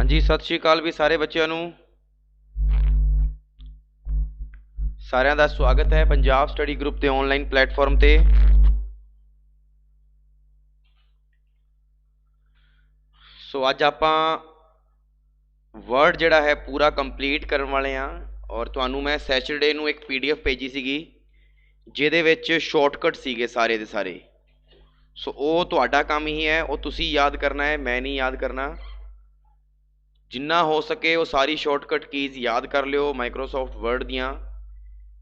हाँ जी, सत श्री अकाल भी सारे बच्चों ਨੂੰ। ਸਾਰਿਆਂ ਦਾ ਸਵਾਗਤ ਹੈ ਪੰਜਾਬ ਸਟੱਡੀ ਗਰੁੱਪ ਦੇ ਆਨਲਾਈਨ ਪਲੇਟਫਾਰਮ ਤੇ। ਸੋ ਅੱਜ ਆਪਾਂ ਵਰਡ ਜਿਹੜਾ ਹੈ ਪੂਰਾ ਕੰਪਲੀਟ ਕਰਨ ਵਾਲੇ ਆ ਔਰ ਤੁਹਾਨੂੰ ਮੈਂ ਸੈਚਰਡੇ ਨੂੰ ਇੱਕ ਪੀਡੀਐਫ ਭੇਜੀ ਸੀਗੀ ਜਿਹਦੇ ਵਿੱਚ ਸ਼ਾਰਟਕਟ ਸੀਗੇ ਸਾਰੇ ਦੇ ਸਾਰੇ। ਸੋ ਉਹ ਤੁਹਾਡਾ ਕੰਮ ਹੀ ਹੈ, ਉਹ ਤੁਸੀਂ ਯਾਦ ਕਰਨਾ ਹੈ, ਮੈਂ ਨਹੀਂ ਯਾਦ ਕਰਨਾ। ਜਿੰਨਾ ਹੋ ਸਕੇ ਉਹ ਸਾਰੀ ਸ਼ਾਰਟਕਟ ਕੀਜ਼ ਯਾਦ ਕਰ ਲਿਓ ਮਾਈਕਰੋਸਾਫਟ ਵਰਡ ਦੀਆਂ।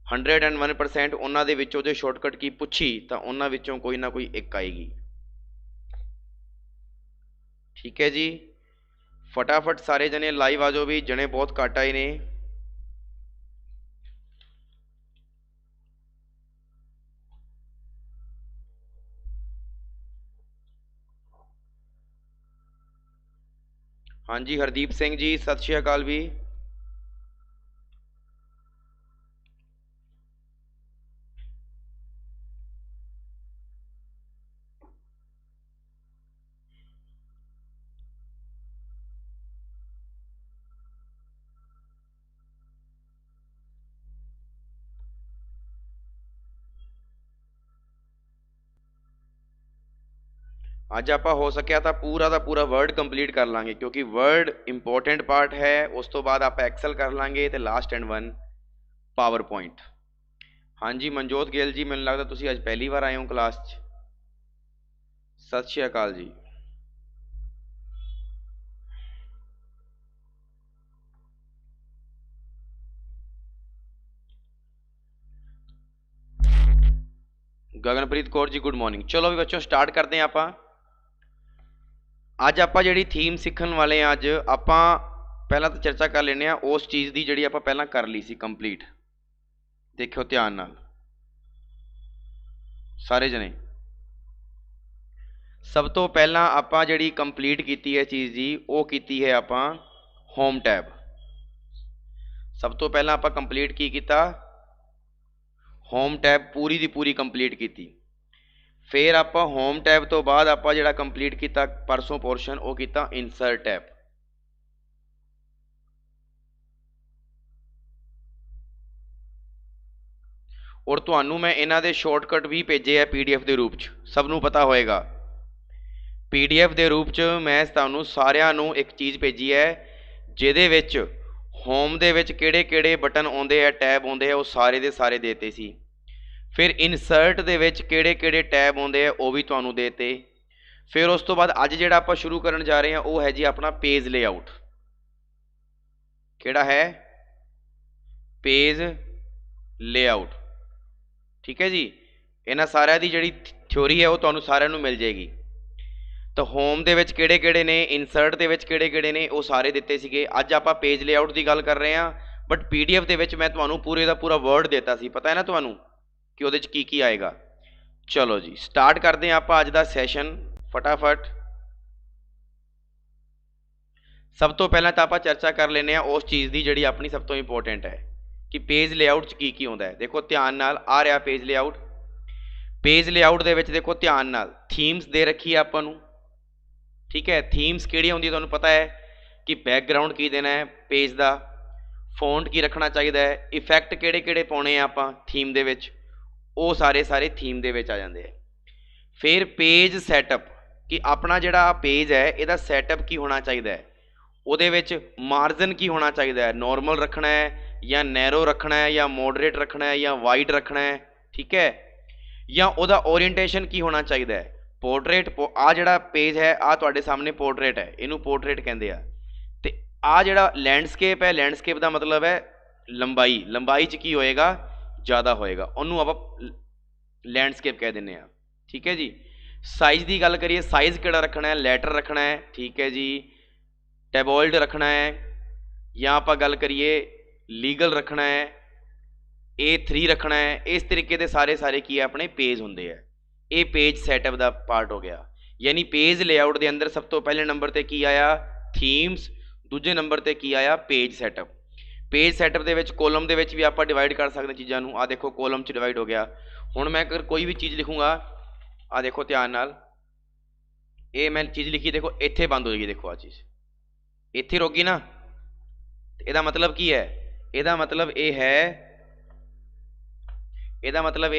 101% ਉਹਨਾਂ ਦੇ ਵਿੱਚੋਂ ਜੇ ਸ਼ਾਰਟਕਟ ਕੀ ਪੁੱਛੀ ਤਾਂ ਉਹਨਾਂ ਵਿੱਚੋਂ ਕੋਈ ਨਾ ਕੋਈ ਇੱਕ ਆਏਗੀ। ਠੀਕ ਹੈ ਜੀ, ਫਟਾਫਟ ਸਾਰੇ ਜਣੇ ਲਾਈਵ ਆ ਜਾਓ ਵੀ, ਜਣੇ ਬਹੁਤ ਘੱਟ ਆਏ ਨੇ। ਹਾਂਜੀ ਹਰਦੀਪ ਸਿੰਘ ਜੀ ਸਤਿ ਸ਼੍ਰੀ ਅਕਾਲ ਵੀ। ਅੱਜ ਆਪਾਂ ਹੋ ਸਕਿਆ ਤਾਂ ਪੂਰਾ ਦਾ ਪੂਰਾ ਵਰਡ ਕੰਪਲੀਟ ਕਰ ਲਾਂਗੇ ਕਿਉਂਕਿ ਵਰਡ ਇੰਪੋਰਟੈਂਟ ਪਾਰਟ ਹੈ। ਉਸ ਤੋਂ ਬਾਅਦ ਆਪਾਂ ਐਕਸਲ ਕਰ ਲਾਂਗੇ ਤੇ last and one power point. ਹਾਂਜੀ ਮਨਜੋਤ ਗਿੱਲ ਜੀ, ਮੈਨੂੰ ਲੱਗਦਾ ਤੁਸੀਂ ਅੱਜ ਪਹਿਲੀ ਵਾਰ ਆਏ ਹੋ ਕਲਾਸ 'ਚ। ਸਤਿ ਸ਼੍ਰੀ ਅਕਾਲ ਜੀ। Gaganpreet Kaur ji good morning. ਚਲੋ ਵੀ ਬੱਚੋ ਸਟਾਰਟ ਕਰਦੇ ਹਾਂ ਆਪਾਂ। ਅੱਜ ਆਪਾਂ ਜਿਹੜੀ ਥੀਮ ਸਿੱਖਣ ਵਾਲੇ ਆ, ਅੱਜ ਆਪਾਂ ਪਹਿਲਾਂ ਤਾਂ ਚਰਚਾ ਕਰ ਲੈਂਦੇ ਹਾਂ ਉਸ ਚੀਜ਼ ਦੀ ਜਿਹੜੀ ਆਪਾਂ ਪਹਿਲਾਂ ਕਰ ਲਈ ਸੀ ਕੰਪਲੀਟ। ਦੇਖਿਓ ਧਿਆਨ ਨਾਲ ਸਾਰੇ ਜਣੇ। ਸਭ ਤੋਂ ਪਹਿਲਾਂ ਆਪਾਂ ਜਿਹੜੀ ਕੰਪਲੀਟ ਕੀਤੀ ਹੈ ਚੀਜ਼ ਜੀ, ਉਹ ਕੀਤੀ ਹੈ ਆਪਾਂ ਹੋਮ ਟੈਬ। ਸਭ ਤੋਂ ਪਹਿਲਾਂ ਆਪਾਂ ਕੰਪਲੀਟ ਕੀ ਕੀਤਾ? ਹੋਮ ਟੈਬ ਪੂਰੀ ਦੀ ਪੂਰੀ ਕੰਪਲੀਟ ਕੀਤੀ। ਫਿਰ ਆਪਾਂ ਹੋਮ ਟੈਬ ਤੋਂ ਬਾਅਦ ਆਪਾਂ ਜਿਹੜਾ ਕੰਪਲੀਟ ਕੀਤਾ ਪਰਸੋਂ ਪੋਰਸ਼ਨ, ਉਹ ਕੀਤਾ ਇਨਸਰਟ ਟੈਬ। ਔਰ ਤੁਹਾਨੂੰ ਮੈਂ ਇਹਨਾਂ ਦੇ ਸ਼ਾਰਟਕਟ ਵੀ ਭੇਜੇ ਆ ਪੀਡੀਐਫ ਦੇ ਰੂਪ 'ਚ, ਸਭ ਨੂੰ ਪਤਾ ਹੋਏਗਾ। ਪੀਡੀਐਫ ਦੇ ਰੂਪ 'ਚ ਮੈਂ ਤੁਹਾਨੂੰ ਸਾਰਿਆਂ ਨੂੰ ਇੱਕ ਚੀਜ਼ ਭੇਜੀ ਹੈ ਜਿਹਦੇ ਵਿੱਚ ਹੋਮ ਦੇ ਵਿੱਚ ਕਿਹੜੇ ਕਿਹੜੇ ਬਟਨ ਆਉਂਦੇ ਆ, ਟੈਬ ਆਉਂਦੇ ਆ, ਉਹ ਸਾਰੇ ਦੇ ਸਾਰੇ ਦੇਤੇ ਸੀ। ਫਿਰ ਇਨਸਰਟ ਦੇ ਵਿੱਚ ਕਿਹੜੇ ਕਿਹੜੇ ਟੈਬ ਆਉਂਦੇ ਆ ਉਹ ਵੀ ਤੁਹਾਨੂੰ ਦੇਤੇ। ਫਿਰ ਉਸ ਤੋਂ ਬਾਅਦ ਅੱਜ ਜਿਹੜਾ ਆਪਾਂ ਸ਼ੁਰੂ ਕਰਨ ਜਾ ਰਹੇ ਹਾਂ ਉਹ ਹੈ ਜੀ ਆਪਣਾ ਪੇਜ ਲੇਆਊਟ। ਕਿਹੜਾ ਹੈ? Page layout. ਠੀਕ ਹੈ ਜੀ, ਇਹਨਾਂ ਸਾਰਿਆਂ ਦੀ ਜਿਹੜੀ ਥਿਓਰੀ ਹੈ ਉਹ ਤੁਹਾਨੂੰ ਸਾਰਿਆਂ ਨੂੰ ਮਿਲ ਜਾਏਗੀ। ਤਾਂ ਹੋਮ ਦੇ ਵਿੱਚ ਕਿਹੜੇ ਕਿਹੜੇ ਨੇ, ਇਨਸਰਟ ਦੇ ਵਿੱਚ ਕਿਹੜੇ ਕਿਹੜੇ ਨੇ, ਉਹ ਸਾਰੇ ਦਿੱਤੇ ਸੀਗੇ। ਅੱਜ ਆਪਾਂ ਪੇਜ ਲੇਆਊਟ ਦੀ ਗੱਲ ਕਰ ਰਹੇ ਹਾਂ, ਬਟ ਪੀਡੀਐਫ ਦੇ ਵਿੱਚ ਮੈਂ ਤੁਹਾਨੂੰ ਪੂਰੇ ਦਾ ਪੂਰਾ ਵਰਡ ਦਿੱਤਾ ਸੀ, ਪਤਾ ਹੈ ਨਾ ਤੁਹਾਨੂੰ ਕਿ ਉਹਦੇ 'ਚ ਕੀ ਕੀ ਆਏਗਾ। ਚਲੋ ਜੀ ਸਟਾਰਟ ਕਰਦੇ ਹਾਂ ਆਪਾਂ ਅੱਜ ਦਾ ਸੈਸ਼ਨ ਫਟਾਫਟ। ਸਭ ਤੋਂ ਪਹਿਲਾਂ ਤਾਂ ਆਪਾਂ ਚਰਚਾ ਕਰ ਲੈਂਦੇ ਹਾਂ ਉਸ ਚੀਜ਼ ਦੀ ਜਿਹੜੀ ਆਪਣੀ ਸਭ ਤੋਂ ਇੰਪੋਰਟੈਂਟ ਹੈ ਕਿ ਪੇਜ ਲੇਆਊਟ 'ਚ ਕੀ ਕੀ ਆਉਂਦਾ ਹੈ। ਦੇਖੋ ਧਿਆਨ ਨਾਲ ਆ ਰਿਹਾ ਪੇਜ ਲੇਆਊਟ। ਪੇਜ ਲੇਆਊਟ ਦੇ ਵਿੱਚ ਦੇਖੋ ਧਿਆਨ ਨਾਲ ਥੀਮਸ ਦੇ ਰੱਖੀ ਹੈ ਆਪਾਂ ਨੂੰ। ਠੀਕ ਹੈ, ਥੀਮਸ ਕਿਹੜੀ ਹੁੰਦੀ ਤੁਹਾਨੂੰ ਪਤਾ ਹੈ ਕਿ ਬੈਕਗਰਾਊਂਡ ਕੀ ਦੇਣਾ ਹੈ ਪੇਜ ਦਾ, ਫੌਂਟ ਕੀ ਰੱਖਣਾ ਚਾਹੀਦਾ ਹੈ, ਇਫੈਕਟ ਕਿਹੜੇ ਕਿਹੜੇ ਪਾਉਣੇ ਆ ਆਪਾਂ ਥੀਮ ਦੇ ਵਿੱਚ, ਉਹ ਸਾਰੇ ਥੀਮ ਦੇ ਵਿੱਚ ਆ ਜਾਂਦੇ ਆ। ਫਿਰ ਪੇਜ ਸੈਟਅਪ ਕਿ ਆਪਣਾ ਜਿਹੜਾ ਪੇਜ ਹੈ ਇਹਦਾ ਸੈਟਅਪ ਕੀ ਹੋਣਾ ਚਾਹੀਦਾ ਹੈ, ਉਹਦੇ ਵਿੱਚ ਮਾਰਜਨ ਕੀ ਹੋਣਾ ਚਾਹੀਦਾ ਹੈ, ਨੋਰਮਲ ਰੱਖਣਾ ਹੈ ਜਾਂ ਨੈਰੋ ਰੱਖਣਾ ਹੈ ਜਾਂ ਮੋਡਰੇਟ ਰੱਖਣਾ ਹੈ ਜਾਂ ਵਾਈਡ ਰੱਖਣਾ ਹੈ। ਠੀਕ ਹੈ, ਜਾਂ ਉਹਦਾ ਓਰੀਐਂਟੇਸ਼ਨ ਕੀ ਹੋਣਾ ਚਾਹੀਦਾ ਹੈ। ਪੋਰਟਰੇਟ, ਆ ਜਿਹੜਾ ਪੇਜ ਹੈ ਆ ਤੁਹਾਡੇ ਸਾਹਮਣੇ ਪੋਰਟਰੇਟ ਹੈ, ਇਹਨੂੰ ਪੋਰਟਰੇਟ ਕਹਿੰਦੇ ਆ। ਤੇ ਆ ਜਿਹੜਾ ਲੈਂਡਸਕੇਪ ਹੈ, ਲੈਂਡਸਕੇਪ ਦਾ ਮਤਲਬ ਹੈ ਲੰਬਾਈ, ਲੰਬਾਈ 'ਚ ਕੀ ਹੋਏਗਾ ਜ਼ਿਆਦਾ ਹੋਏਗਾ, ਉਹਨੂੰ ਆਪਾਂ ਲੈਂਡਸਕੇਪ ਕਹਿ ਦਿੰਦੇ ਆ। ਠੀਕ ਹੈ ਜੀ, ਸਾਈਜ਼ ਦੀ ਗੱਲ ਕਰੀਏ, ਸਾਈਜ਼ ਕਿਹੜਾ ਰੱਖਣਾ ਹੈ, ਲੈਟਰ ਰੱਖਣਾ ਹੈ। ਠੀਕ ਹੈ ਜੀ, ਟੈਬੋਇਡ ਰੱਖਣਾ ਹੈ, ਜਾਂ ਆਪਾਂ ਗੱਲ ਕਰੀਏ ਲੀਗਲ ਰੱਖਣਾ ਹੈ, A3 ਰੱਖਣਾ ਹੈ। ਇਸ ਤਰੀਕੇ ਦੇ ਸਾਰੇ ਕੀ ਹੈ ਆਪਣੇ ਪੇਜ ਹੁੰਦੇ ਆ। ਇਹ ਪੇਜ ਸੈਟਅਪ ਦਾ ਪਾਰਟ ਹੋ ਗਿਆ। ਯਾਨੀ ਪੇਜ ਲੇਆਊਟ ਦੇ ਅੰਦਰ ਸਭ ਤੋਂ ਪਹਿਲੇ ਨੰਬਰ ਤੇ ਕੀ ਆਇਆ? ਥੀਮਸ। ਦੂਜੇ ਨੰਬਰ ਤੇ ਕੀ ਆਇਆ? Page setup. ਪੇਜ ਸੈਟਅਪ ਦੇ ਵਿੱਚ ਕੋਲਮ ਦੇ ਵਿੱਚ ਵੀ ਆਪਾਂ ਡਿਵਾਈਡ ਕਰ ਸਕਦੇ ਚੀਜ਼ਾਂ ਨੂੰ। ਆ ਦੇਖੋ ਕੋਲਮ 'ਚ ਡਿਵਾਈਡ ਹੋ ਗਿਆ। ਹੁਣ ਮੈਂ ਅਗਰ ਕੋਈ ਵੀ ਚੀਜ਼ ਲਿਖੂੰਗਾ, ਆ ਦੇਖੋ ਧਿਆਨ ਨਾਲ, ਇਹ ਮੈਂ ਚੀਜ਼ ਲਿਖੀ, ਦੇਖੋ ਇੱਥੇ ਬੰਦ ਹੋ ਜਾਏਗੀ। ਦੇਖੋ ਆ ਚੀਜ਼ ਇੱਥੇ ਰੁਕ ਗਈ ਨਾ। ਇਹਦਾ ਮਤਲਬ ਕੀ ਹੈ? ਇਹਦਾ ਮਤਲਬ ਇਹ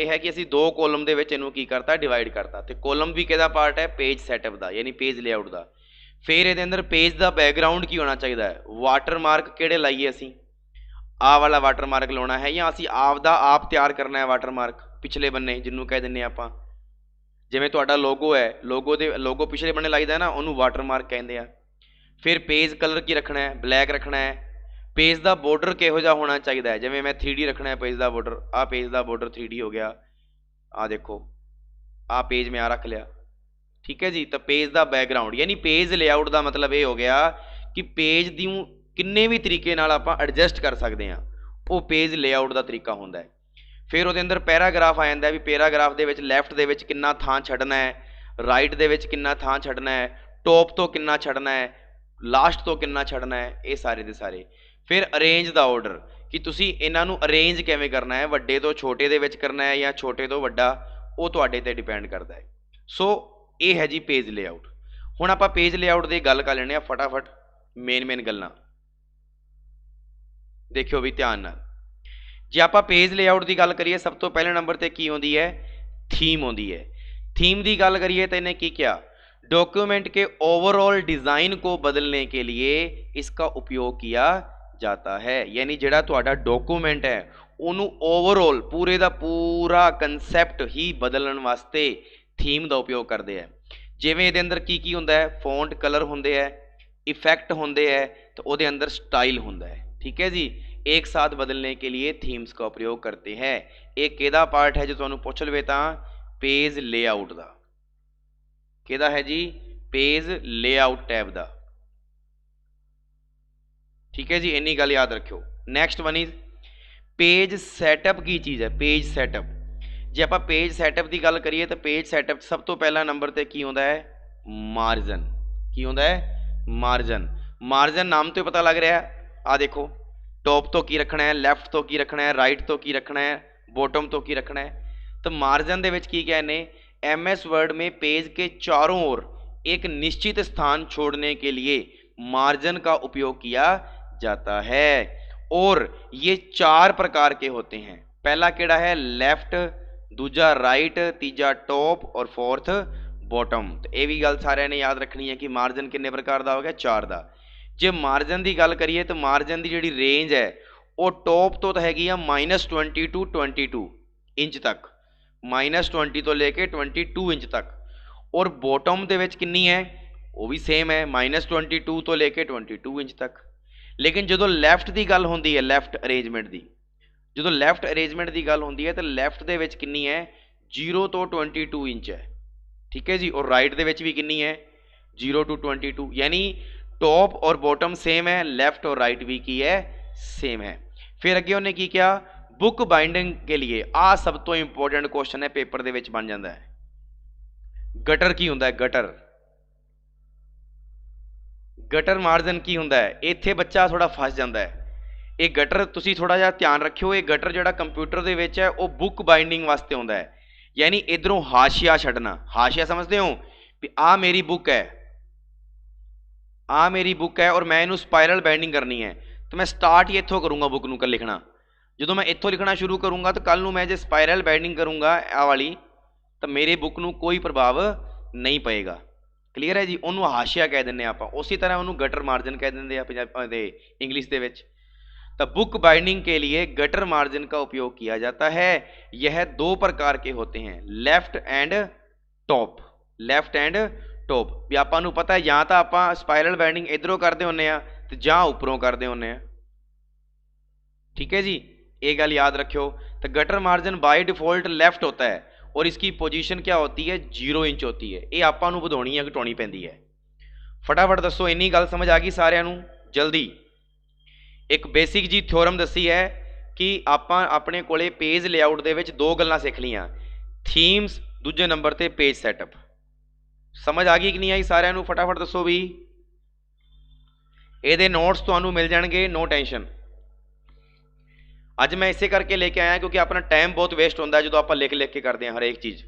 ਹੈ ਕਿ ਅਸੀਂ ਦੋ ਕੋਲਮ ਦੇ ਵਿੱਚ ਇਹਨੂੰ ਕੀ ਕਰਤਾ, ਡਿਵਾਈਡ ਕਰਤਾ। ਤੇ ਕੋਲਮ ਵੀ ਕਿਹਦਾ ਪਾਰਟ ਹੈ? ਪੇਜ ਸੈਟਅਪ ਦਾ, ਯਾਨੀ ਪੇਜ ਲੇਆਊਟ ਦਾ। ਫਿਰ ਇਹਦੇ ਅੰਦਰ ਪੇਜ ਦਾ ਬੈਕਗਰਾਉਂਡ ਕੀ ਹੋਣਾ ਚਾਹੀਦਾ ਹੈ? ਵਾਟਰਮਾਰਕ ਕਿਹੜੇ ਲਾਈਏ ਅਸੀਂ? ਆਹ ਵਾਲਾ ਵਾਟਰਮਾਰਕ ਲਾਉਣਾ ਹੈ, ਜਾਂ ਅਸੀਂ ਆਪ ਤਿਆਰ ਕਰਨਾ ਹੈ ਵਾਟਰਮਾਰਕ ਪਿਛਲੇ ਬੰਨੇ, ਜਿਹਨੂੰ ਕਹਿ ਦਿੰਦੇ ਆਪਾਂ। ਜਿਵੇਂ ਤੁਹਾਡਾ ਲੋਗੋ ਹੈ, ਲੋਗੋ ਪਿਛਲੇ ਬੰਨੇ ਲਾਈਦਾ ਨਾ, ਉਹਨੂੰ ਵਾਟਰਮਾਰਕ ਕਹਿੰਦੇ ਆ। ਫਿਰ ਪੇਜ ਕਲਰ ਕੀ ਰੱਖਣਾ ਹੈ? ਬਲੈਕ ਰੱਖਣਾ ਹੈ। पेज का बॉर्डर किहो जिहा होना चाहिए? जिवें मैं 3D रखना है पेज का बॉर्डर, आ पेज का बॉर्डर 3D हो गया, आ देखो आ पेज में आ रख लिया, ठीक है जी। तो पेज का बैकग्राउंड यानी पेज लेआउट का मतलब ये हो गया कि पेज दी किन्ने भी तरीके नाल आपां एडजस्ट कर सकते हैं, वो पेज लेआउट का तरीका होंदा है। फिर उहदे अंदर पैराग्राफ आ जांदा भी पैराग्राफ दे विच लैफ्ट दे विच किन्ना थां छड्डना है, राइट दे विच किन्ना थां छड्डना है, टॉप तो किन्ना छड्डना है, लास्ट तो किन्ना छड्डना है, ये सारे दे सारे। फिर अरेंज द ऑर्डर कि तुसी इन्हां नूं अरेंज किवें करना है, वड्डे तो छोटे दे विच करना है या छोटे तो वड्डा, वो तुहाडे ते डिपेंड करता है। सो ये है जी पेज लेआउट। हुण आपां पेज लेआउट दी गल कर लैणे आ फटाफट, मेन गल्लां देखियो भी ध्यान नाल। जे आपां पेज लेआउट की गल करिए, सब तो पहले नंबर ते की आउंदी है? थीम आउंदी है। थीम की गल करिए तो इन्हें की किया? डॉक्यूमेंट के ओवरऑल डिज़ाइन को बदलने के लिए इसका उपयोग किया जाता है। यानी जिहड़ा तुहाडा डॉक्यूमेंट है उन्होंने ओवरऑल पूरे का पूरा कंसैप्ट ही बदलने वास्ते थीम का उपयोग करते हैं। जिवें इहदे अंदर की हुंदा है? फॉन्ट कलर होंदे है, इफेक्ट होंदे है, तो उहदे अंदर स्टाइल होंदा है, ठीक है जी। एक साथ बदलने के लिए थीम्स का प्रयोग करते हैं। एक किहदा पार्ट है जो तुहानूं पुछ लवे तां पेज लेआउट का। किहदा है जी? पेज लेआउट टैब का, ठीक है जी। इन्नी गल याद रखियो। Next one is page setup की चीज़ है? पेज सैटअप, जे आप पेज सैटअप की गल करिए तो पेज सैटअप सब तो पहला नंबर पर की होंदा है? मार्जन। की होंदा है? मार्जन। मार्जन नाम तो पता लग रहा है, आ देखो टॉप तो की रखना है, लैफ्ट तो की रखना है, राइट तो की रखना है, बॉटम तो की रखना है। तो मार्जन दे विच की कहने? MS वर्ड में पेज के चारों ओर एक निश्चित स्थान छोड़ने के लिए मार्जन का उपयोग किया जाता है। और ये 4 प्रकार के होते हैं। पहला केड़ा है? लेफ्ट, दूजा राइट, तीजा टॉप और फोर्थ बॉटम। तो यह भी गल सारे ने याद रखनी है कि मार्जन कितने प्रकार का हो गया? 4 का। जे मार्जन की गल करिए तो मार्जन की जी रेंज है वो टॉप तो हैगी -20 टू 22 इंच तक, -20 तो लेके 22 इंच तक। और बॉटम दे विच कितनी है? वो भी सेम है, -22 तो लेके 22 इंच तक। लेकिन जो लैफ्ट की गल होंदी है, लैफ्ट अरेंजमेंट की, जो लैफ्ट अरेंजमेंट की गल होंदी है तो लैफ्ट दे विच कितनी है? 0 तो 22 इंच है, ठीक है जी। और राइट दे विच भी कितनी है? 0 टू 22। यानी टॉप और बॉटम सेम है, लैफ्ट और राइट भी की है? सेम है। फिर अगे उन्हें की किया? बुक बाइंडिंग के लिए आ सब तो इंपोर्टेंट क्वेश्चन है, पेपर दे विच बन जाता है। गटर की होंदा है? गटर, गटर मार्जन की होंदा है? इत्थे बच्चा थोड़ा फस जाता है। ये गटर तुसी थोड़ा जिहा ध्यान रखियो, ये गटर जिहड़ा कंप्यूटर दे विच है वो बुक बाइंडिंग वास्ते होंदा है। यानी इधरों हाशिया छड्डना। हाशिया समझते हो भी आ मेरी बुक है, आ मेरी बुक है और मैं इनू स्पाइरल बाइंडिंग करनी है, तो मैं स्टार्ट ही इत्थों करूँगा बुक नूं लिखना। जो मैं इत्थों लिखना शुरू करूँगा तो कल नूं मैं जो स्पाइरल बाइंडिंग करूँगा आ वाली, तो मेरे बुक नूं कोई प्रभाव नहीं पएगा। क्लीयर है जी। उन्होंने हाशिया कह दें आप, उसी तरह उन्होंने गटर मार्जन कह देंगे पंजाब इंग्लिश के विच। तो बुक बाइंडिंग के लिए गटर मार्जिन का उपयोग किया जाता है। यह 2 प्रकार के होते हैं, left and top. Left and top भी आपां नूं पता है, या तो आपां स्पाइरल बाइंडिंग इधरों करते होंने आ ते जां उपरों करते होंने आ, ठीक है जी। ये गल याद रखियो। तो gutter margin by default left होता है और इसकी पोजीशन क्या होती है? 0 इंच होती है। ये आपां नूं वधाउणी या घटाउणी पैंदी है। फटाफट दसो, इन्नी गल समझ आ गई सारिआं नूं? जल्दी एक बेसिक जी थ्योरम दसी है कि आपां अपने कोले पेज लेआउट दे विच 2 गल्लां सीख लियां, थीम्स, दूजे नंबर ते पेज सैटअप। समझ आ गई कि नहीं आई सारिआं नूं? फटाफट दसो भी। ਇਹਦੇ नोट्स ਤੁਹਾਨੂੰ मिल जाएंगे, नो टेंशन। अज मैं इसे करके लेके आया क्योंकि अपना टाइम बहुत वेस्ट होता है जो आप लिख लिख के करते हैं हर एक चीज़।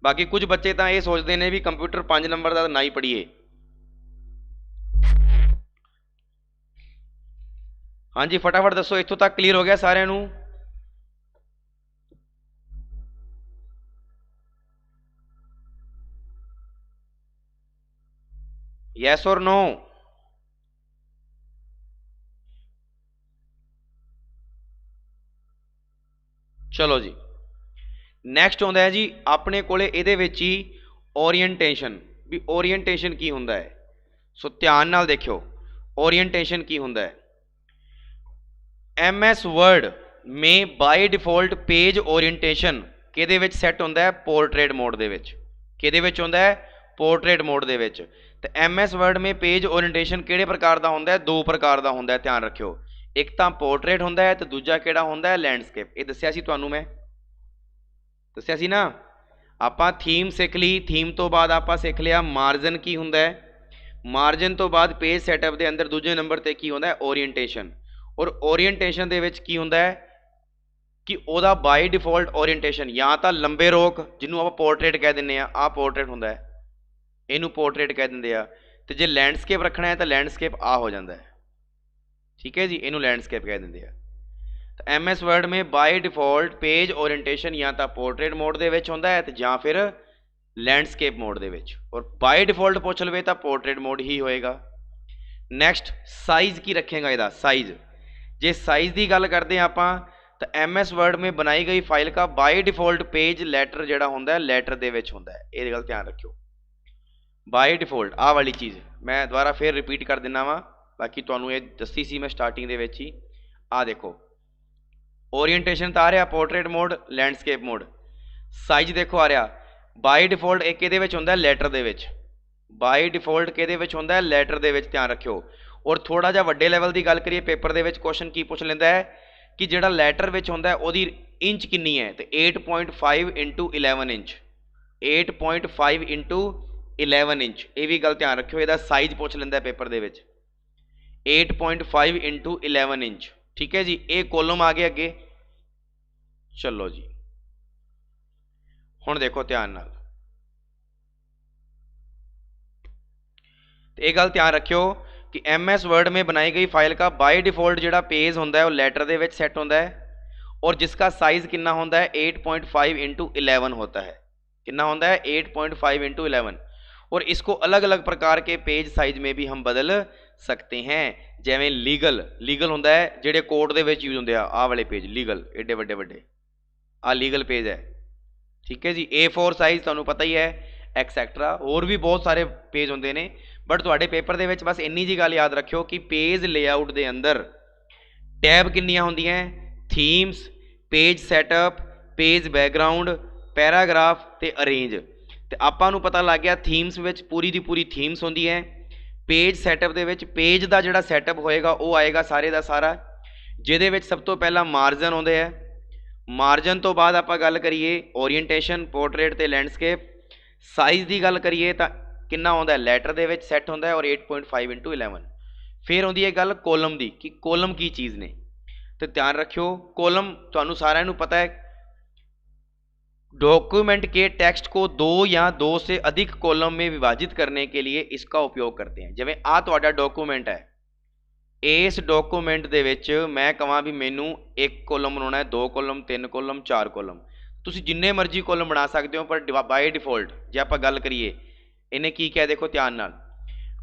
बाकी कुछ बच्चे तो ये सोचते हैं भी कंप्यूटर 5 नंबर का ना ही पढ़िए, हाँ जी फटाफट दसो, इत्थों तक क्लीयर हो गया सारिਆਂ ਨੂੰ? यस और नो? चलो जी नैक्सट आउंदा है जी अपने कोले इहदे विच ही ओरीएंटेशन, भी ओरीएंटेशन की हुंदा है। सो ध्यान नाल देखियो ओरीएंटेशन की हुंदा है। MS वर्ड में बाय डिफॉल्ट पेज ओरीएंटेशन किहदे विच सैट हुंदा है? पोर्ट्रेट मोड दे विच। किहदे विच हुंदा है? पोर्ट्रेट मोड दे विच। ते MS वर्ड में पेज ओरीएंटेशन किहड़े प्रकार दा हुंदा है? दो प्रकार दा हुंदा है, ध्यान रखियो। एक तां पोर्ट्रेट हुंदा है ते दूजा किहड़ा हुंदा है? लैंडस्केप। ये दस्सिया सी तुहानूं मैं, दस्सिया सी ना। आपां थीम सिख ली, थीम तो बाद आपां सिख लिया मार्जन की हुंदा है। मार्जन तो बाद पेज सैटअप के अंदर दूजे नंबर पर की होंदा है? ओरीएंटेशन। और ओरीएंटेशन दे विच की होंदा है कि ओदा बाय डिफॉल्ट ओरीएंटेशन या तो लंबे रोक जिन्हों आप पोर्ट्रेट कह दिंदे आ पोर्ट्रेट होंदा है, इनू पोर्ट्रेट कह दिंदे आ। ते जे लैंडस्केप रखना है तो लैंडस्केप आ हो जाता है, ठीक है जी, इनू लैंडस्केप कह दिंदे आ। तो MS वर्ड में बाय डिफॉल्ट पेज ओरीएंटेशन या तो पोर्ट्रेट मोड दे विच होंदा है ते जां फिर लैंडस्केप मोड दे विच। और बाय डिफॉल्ट पुछ लवे तो पोर्ट्रेट मोड ही होएगा। नैक्सट साइज़ की रखेगा इहदा साइज़। जे साइज़ की गल करते हैं आपां तो MS वर्ड में बनाई गई फाइल का बाय डिफॉल्ट पेज लैटर जिहड़ा होंदा है लैटर दे विच होंदा है। इहदी गल ध्यान रखियो। बाय डिफॉल्ट आ वाली चीज़ मैं दोबारा फिर रिपीट कर दिना वा, बाकी तुहानूं ये दस्सी सी मैं स्टार्टिंग दे विच ही। आ देखो ओरीएंटेशन तो आ रहा portrait mode landscape mode. Size देखो आ रहा बाय डिफॉल्ट एक इहदे विच होंदा है लैटर दे विच। बाय डिफॉल्ट किहदे विच होंदा है? लैटर दे विच, ध्यान रखियो। और थोड़ा जिहा वड्डे लैवल की गल करिए पेपर दे विच क्वेश्चन की पुछ लैंदा है कि जिहड़ा लैटर विच होंदा है उहदी इंच कितनी है? तो 8.5 इंटू 11 इंच। 8.5 इंटू 11 इंच, ये भी गल ध्यान रखियो। इहदा साइज पुछ लैंदा है पेपर दे विच 8.5 इंटू 11 इंच, ठीक है जी। ये कॉलम आ गया अगे। चलो जी हुण देखो ध्यान नाल, तो ये गल ध्यान रखियो कि MS वर्ड में बनाई गई फाइल का बाय डिफॉल्ट जिहड़ा पेज होंदा है वो लैटर दे विच सैट होंदा है। और जिसका साइज कितना होता है? 8.5 इंटू 11 होता है। कितना होता है? 8.5 इंटू 11। और इसको अलग अलग प्रकार के पेज साइज में भी हम बदल सकते हैं। जिवें लीगल, लीगल होंदा है जिहड़े कोर्ट दे विच यूज होंदे आ वाले पेज लीगल, एडे वड्डे वड्डे आ लीगल पेज है, ठीक है जी। A4 साइज तुहानूं पता ही है, एक्सैक्ट्रा होर भी बहुत सारे पेज होंदे ने। बट तुहाडे पेपर दे विच बस इन्नी जी गल याद रखियो कि पेज लेआउट दे अंदर टैब किन्नियां होंदियां? Themes, page setup, page background, paragraph ते अरेंज। ते आपां नूं पता लग गया थीम्स विच पूरी दी पूरी थीम्स होंदी है। पेज सैटअप दे विच पेज दा जिहड़ा सैटअप होएगा वो आएगा सारे दा सारा, जिहदे विच सब तो पहला मार्जन आउंदे है। मार्जन तो बाद आपां गल करिए ओरीएंटेशन, पोर्ट्रेट ते लैंडस्केप। साइज़ की गल करिए तो कितना आउंदा है? लैटर दे विच सैट होंदा है और 8.5 इंटू 11। फिर आउंदी है गल कॉलम की कि कॉलम की चीज़ ने। तो ध्यान रखियो कॉलम तुहानूं सारिਆਂ नूं पता है डॉक्यूमेंट के टेक्स्ट को दो या दो से अधिक कॉलम में विभाजित करने के लिए इसका उपयोग करते हैं। जिवें आ तुहाडा डॉक्यूमेंट है, इस डॉक्यूमेंट दे विच मैं कहां भी मैनू एक कॉलम बनाना है, दो कॉलम, तीन कॉलम, चार कॉलम, तुसीं जिन्ने मर्जी कॉलम बना सकते हो। पर बाय डिफॉल्ट जे आपां गल करिए इन्हें की क्या, देखो ध्यान नाल,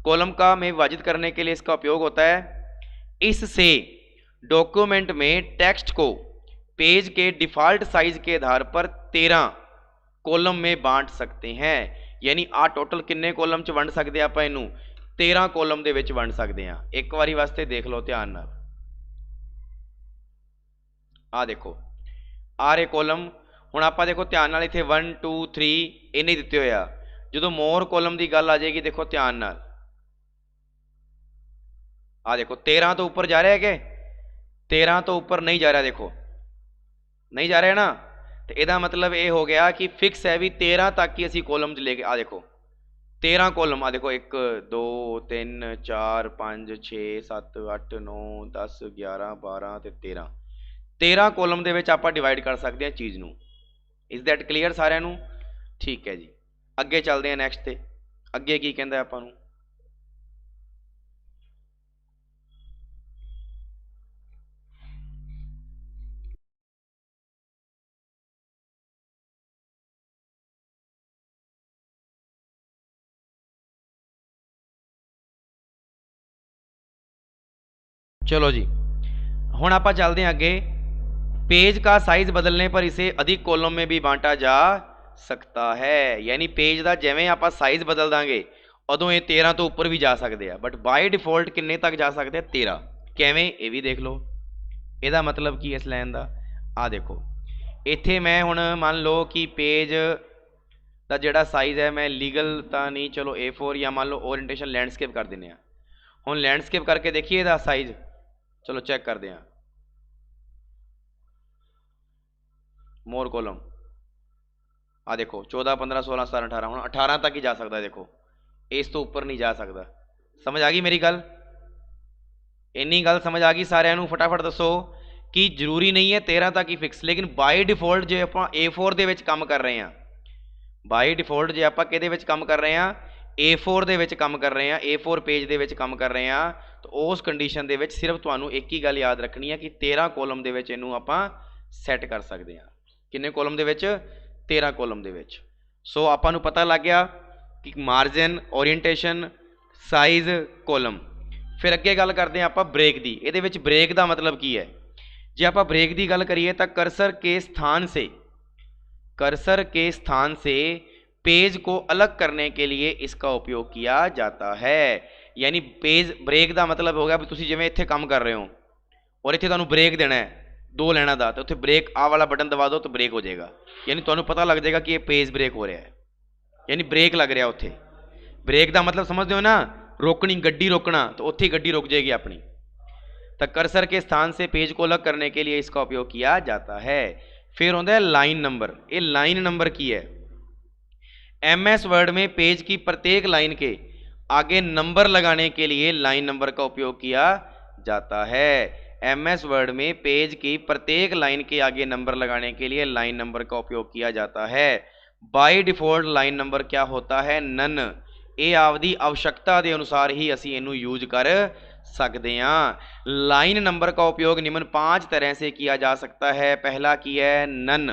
कॉलम का में विभाजित करने के लिए इसका उपयोग होता है। इससे डॉक्यूमेंट में टेक्स्ट को पेज के डिफ़ॉल्ट साइज के आधार पर 13 कॉलम में बांट सकते हैं। यानी आ टोटल किन्ने कॉलम च वंड सकते आप? इनू 13 कॉलम दे विच वंड सकते हैं। एक बारी वास्ते देख लो ध्यान नाल, आ देखो आ रहे कॉलम। हुण आपां देखो ध्यान नाल इत्थे 1 2 3 इन्ने दित्ते होए आ। जदों मोर कॉलम की गल आ जाएगी देखो ध्यान नाल, आ देखो 13 तो ऊपर जा रहा है कि 13 तो ऊपर नहीं जा रहा, देखो नहीं जा रहा है ना। तो यदा मतलब ये हो गया कि फिक्स है भी 13 तक ही असी कॉलम लेके, आ देखो 13 कॉलम, आ देखो 1 2 3 4 5 6 7 8 9 10 11 12 ते 13 कॉलम दे विच आपां डिवाइड कर सकते हैं चीज़ नूं। इज दैट क्लीयर सारिਆਂ नूं? ठीक है जी, अगे चलते हैं नैक्सट ते। अगे की कहंदा आपां नूं? चलो जी, हुण आपां चलते हैं अगे। पेज का साइज बदलने पर इसे अधिक कॉलम में भी बांटा जा सकता है, यानी पेज का जिवें आपां साइज बदल देंगे उदों ये 13 तो उपर भी जा सकते हैं, बट बाय डिफॉल्ट किन्ने तक जा सकते हैं? 13। किवें ये भी देख लो। ਇਹਦਾ मतलब की इस लाइन का आ देखो, इत्थे मैं हुण मान लो कि पेज का जिहड़ा साइज है, मैं लीगल तो नहीं, चलो A4 या मान लो ओरिएंटेशन लैंडस्केप कर देने। हुण लैंडस्केप करके देखिए ਇਹਦਾ साइज, चलो चेक करते हैं। मोर कॉलम आ देखो 14 15 16 17 18, हुण 18 तक ही जा सकता है। देखो इस तो उपर नहीं जा सकता। समझ आ गई मेरी गल? इन्नी गल समझ आ गई सारिਆਂ ਨੂੰ? फटाफट दसो कि जरूरी नहीं है 13 तक ही फिक्स, लेकिन बाय डिफॉल्ट जो आप A4 ਦੇ ਵਿੱਚ ਕੰਮ कर रहे हैं, बाय डिफॉल्ट जो आप किहदे ਵਿੱਚ ਕੰਮ कर रहे हैं, A4 ਦੇ ਵਿੱਚ ਕੰਮ कर रहे हैं, A4 पेज ਦੇ ਵਿੱਚ ਕੰਮ कर रहे हैं, तो उस कंडीशन ਦੇ ਵਿੱਚ सिर्फ ਤੁਹਾਨੂੰ एक ही गल याद रखनी है कि 13 कॉलम ਦੇ ਵਿੱਚ ਇਹਨੂੰ ਆਪਾਂ सैट कर सकते हैं। किन्ने कॉलम ਦੇ ਵਿੱਚ? 13 कॉलम ਦੇ ਵਿੱਚ। सो ਆਪਾਂ ਨੂੰ पता लग गया कि मार्जिन, ओरिएंटेशन, साइज, कॉलम। फिर अगे गल करते हैं आप ब्रेक की। ये ब्रेक का मतलब की है? जे आप ब्रेक की गल करिए तो कर्सर के स्थान से पेज को अलग करने के लिए इसका उपयोग किया जाता है। यानी पेज ब्रेक का मतलब हो गया भी तुसीं जिवें इत्थे काम कर रहे हो और इत्थे तुहानूं ब्रेक देना है 2 लाइनां दा, तो उत्थे ब्रेक आ वाला बटन दबा दो तो ब्रेक हो जाएगा, यानी तुहानूं पता लग जाएगा कि ये पेज ब्रेक हो रहा है, यानी ब्रेक लग रहा उत्थे। ब्रेक का मतलब समझते हो ना, रोकनी, गड्डी रोकना, तो उत्थे गड्डी रुक जाएगी अपनी। तो कर्सर के स्थान से पेज को अलग करने के लिए इसका उपयोग किया जाता है। फिर होता है लाइन नंबर। ये लाइन नंबर की है? MS वर्ड में पेज की प्रत्येक लाइन के आगे नंबर लगाने के लिए लाइन नंबर का उपयोग किया जाता है। MS वर्ड में पेज की प्रत्येक लाइन के आगे नंबर लगाने के लिए लाइन नंबर का उपयोग किया जाता है। बाय डिफॉल्ट लाइन नंबर क्या होता है? नन। ये आपकी आवश्यकता के अनुसार ही असी इनू यूज कर सकते हैं। लाइन नंबर का उपयोग निम्न 5 तरह से किया जा सकता है। पहला की है नन।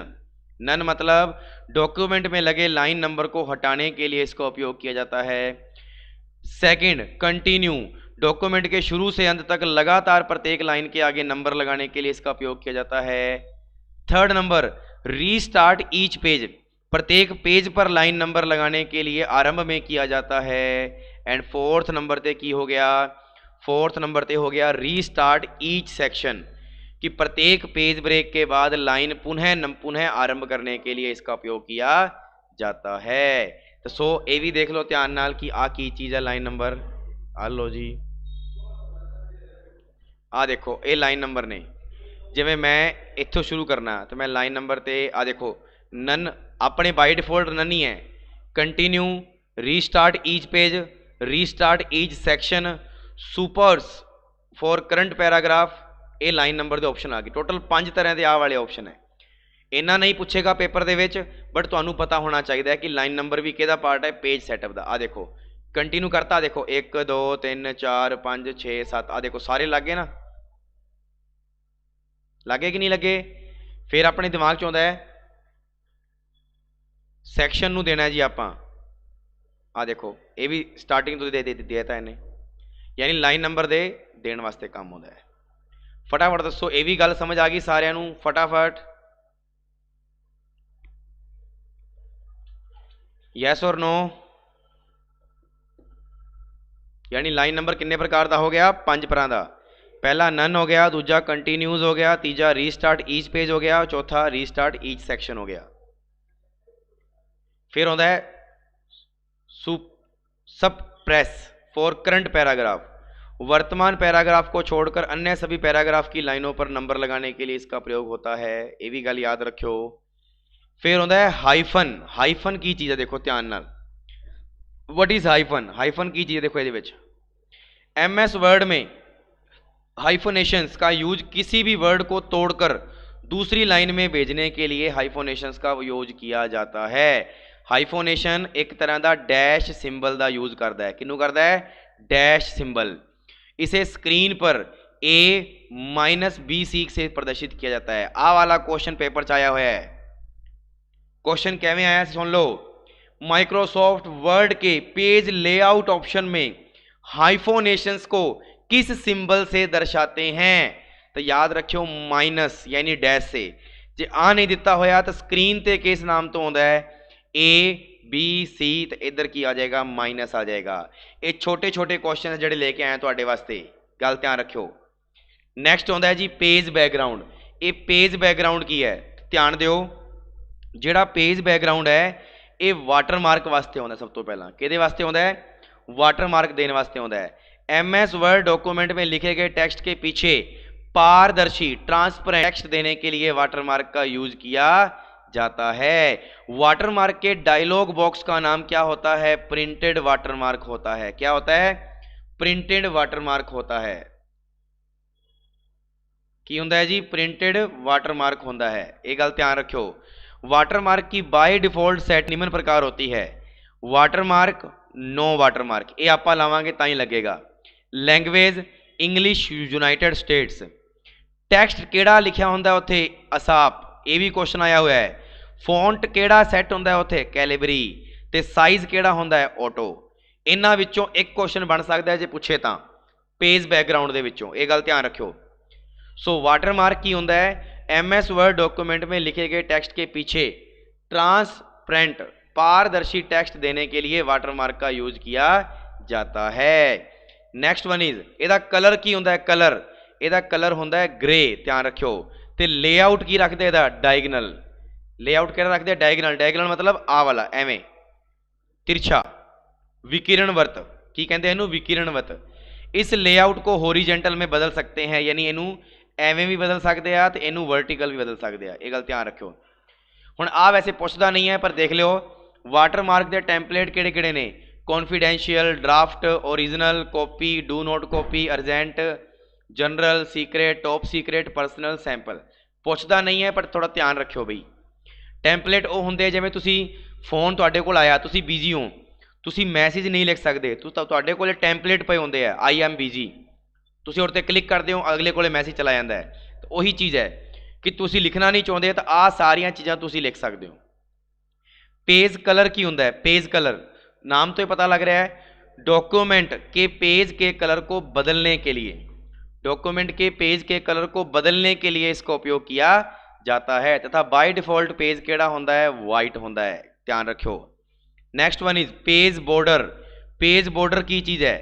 नन मतलब डॉक्यूमेंट में लगे लाइन नंबर को हटाने के लिए इसका उपयोग किया जाता है। सेकंड कंटिन्यू, डॉक्यूमेंट के शुरू से अंत तक लगातार प्रत्येक लाइन के आगे नंबर लगाने के लिए इसका उपयोग किया जाता है। Third number restart each page, प्रत्येक पेज पर लाइन नंबर लगाने के लिए आरंभ में किया जाता है। एंड फोर्थ नंबर पे की हो गया? फोर्थ नंबर पे हो गया रीस्टार्ट ईच सेक्शन, कि प्रत्येक पेज ब्रेक के बाद लाइन पुनः आरंभ करने के लिए इसका उपयोग किया जाता है। तो सो ये भी देख लो ध्यान नाल कि आ की चीज़ है लाइन नंबर। आ लो जी, आ देखो ये लाइन नंबर ने। जिवें मैं इत्थों शुरू करना तो मैं लाइन नंबर ते आ देखो नन अपने बाय डिफॉल्ट नन ही है। Continue, restart each page, restart each section, supers for current paragraph, ये लाइन नंबर के ऑप्शन आ गए। टोटल 5 तरह के आ वाले ऑप्शन है। इन्ना नहीं पूछेगा पेपर दे विच, बट तुहानूं पता होना चाहिए कि लाइन नंबर भी किहदा पार्ट है? पेज सैटअप का। आ देखो कंटिन्यू करता, देखो 1 2 3 4 5 6 7, आ देखो सारे लगे ना, लगे कि नहीं लगे? फिर अपने दिमाग च आउंदा है सैक्शन नूं देना जी आपां। आ देखो ये भी स्टार्टिंग तो दे देता इन्हें, यानी लाइन नंबर दे देण वास्ते काम होंदा है। फटाफट दसो ये भी गल समझ आ गई सारिਆਂ ਨੂੰ? फटाफट यस और नो? यानी लाइन नंबर किन्ने प्रकार का हो गया? 5 प्रकार का। पहला नन हो गया, दूजा कंटिन्यूज हो गया, तीजा रीस्टार्ट ईच पेज हो गया, चौथा रीस्टार्ट ईच सेक्शन हो गया। फिर होता है सप्रेस फॉर करंट पैराग्राफ, वर्तमान पैराग्राफ को छोड़कर अन्य सभी पैराग्राफ की लाइनों पर नंबर लगाने के लिए इसका प्रयोग होता है। ये भी गल याद रखियो। फिर होता है हाइफन। हाइफन की चीज़ है? देखो ध्यान नाल, व्हाट इज हाइफन? हाइफन की चीज़ देखो ये MS वर्ड में हाइफोनेशंस का यूज किसी भी वर्ड को तोड़कर दूसरी लाइन में भेजने के लिए हाइफोनेशंस का यूज किया जाता है। हाइफोनेशन एक तरह का डैश सिंबल का यूज करता है। किनू करता है? Dash symbol. इसे स्क्रीन पर A-B सीख से प्रदर्शित किया जाता है। आ वाला क्वेश्चन पेपर च आया हुआ है। क्वेश्चन कैसे आया सुन लो। माइक्रोसॉफ्ट वर्ड के पेज लेआउट ऑप्शन में हाइफोनेशंस को किस सिंबल से दर्शाते हैं? तो याद रखियो माइनस यानी डैश से। जे आ नहीं दिता होया तो स्क्रीन ते किस नाम तो आता है ABC, तो इधर की आ जाएगा माइनस आ जाएगा। ये छोटे छोटे क्वेश्चन जोड़े लेके आए तुहाडे वास्ते, गल ध्यान रखियो। नैक्सट आता है जी पेज बैकग्राउंड। ये पेज बैकग्राउंड की है, ध्यान दिओ। जिहड़ा पेज बैकग्राउंड है ये वाटरमार्क वास्ते आता, सब तो पहला किहदे वास्ते आता है? वाटरमार्क देने वास्ते आता है। MS वर्ड डॉक्यूमेंट में लिखे गए टेक्स्ट के पीछे पारदर्शी ट्रांसपेरेंट टेक्स्ट देने के लिए वाटरमार्क का यूज किया जाता है। वाटरमार्क के डायलॉग बॉक्स का नाम क्या होता है? प्रिंटेड वाटरमार्क होता है। क्या होता है? प्रिंटेड वाटरमार्क होता है। की होता है जी? प्रिंटेड वाटरमार्क होता है। ये गल ध्यान रखियो। वाटरमार्क की बाय डिफॉल्ट सेट निम्न प्रकार होती है। वाटरमार्क, नो वाटरमार्क, ये आप लावांगे ताई लगेगा। Language English United states. Text केड़ा लिखा होंदा उत्थे? असाप, ये भी क्वेश्चन आया हुआ है। फॉन्ट केड़ा सैट होंदा उत्थे? कैलिबरी। ते साइज केड़ा होंदा है? ऑटो। इन्हां विचों एक क्वेश्चन बन सकता है जे पूछे तां पेज बैकग्राउंड दे विचों, ये गल ध्यान रखियो। सो वाटरमार्क की होंदा है? MS वर्ड डॉक्यूमेंट में लिखे गए टेक्स्ट के पीछे ट्रांसपेरेंट पारदर्शी टेक्स्ट देने के लिए वाटरमार्क का यूज किया जाता है। नैक्सट वन इज एदा कलर की होंदा है? कलर, एदा कलर होंदा है ग्रे, ध्यान रखियो। ते लेआउट की रखते एदा? डायगनल। लेआउट केड़ा रखते? डायगनल। डायगनल मतलब आ वाला एवें तिरछा। विकिरणवत की कहते हैं? इनू विकिरणवत। इस लेआउट को होरीजेंटल में बदल सकते हैं, यानी इनू एवें भी बदल सकते हैं तो इनू वर्टिकल भी बदल सकते हैं। ये गल ध्यान रखियो। हुण आ वैसे पुछदा नहीं है पर देख लियो वाटरमार्क के टैंपलेट किहड़े किहड़े ने? Confidential, draft, original, copy, do not copy, urgent, general, secret, top secret, personal, sample. पुछदा नहीं है पर थोड़ा ध्यान रखियो बई। टैंपलेट वो होंदे जिवें तुसीं फोन तुहाडे कोल आया, तुसीं बिजी हो, तुसीं मैसेज नहीं लिख सकते, तुहाडे कोल टैंपलेट पे होंदे आ, आई एम बिजी, तुसीं उहते क्लिक करते हो अगले कोले मैसेज चला जाता है। तो वही चीज़ है कि तुसीं लिखना नहीं चाहते तो आ सारियां चीज़ां तुसीं लिख सकते हो। पेज कलर की होंदा है? पेज कलर नाम तो पता लग रहा है डॉक्यूमेंट के पेज के कलर को बदलने के लिए, डॉक्यूमेंट के पेज के कलर को बदलने के लिए इसका उपयोग किया जाता है। तथा बाय डिफॉल्ट पेज केड़ा होंदा है? वाइट होंदा है, ध्यान रखियो। Next one is page border. Page border की चीज़ है?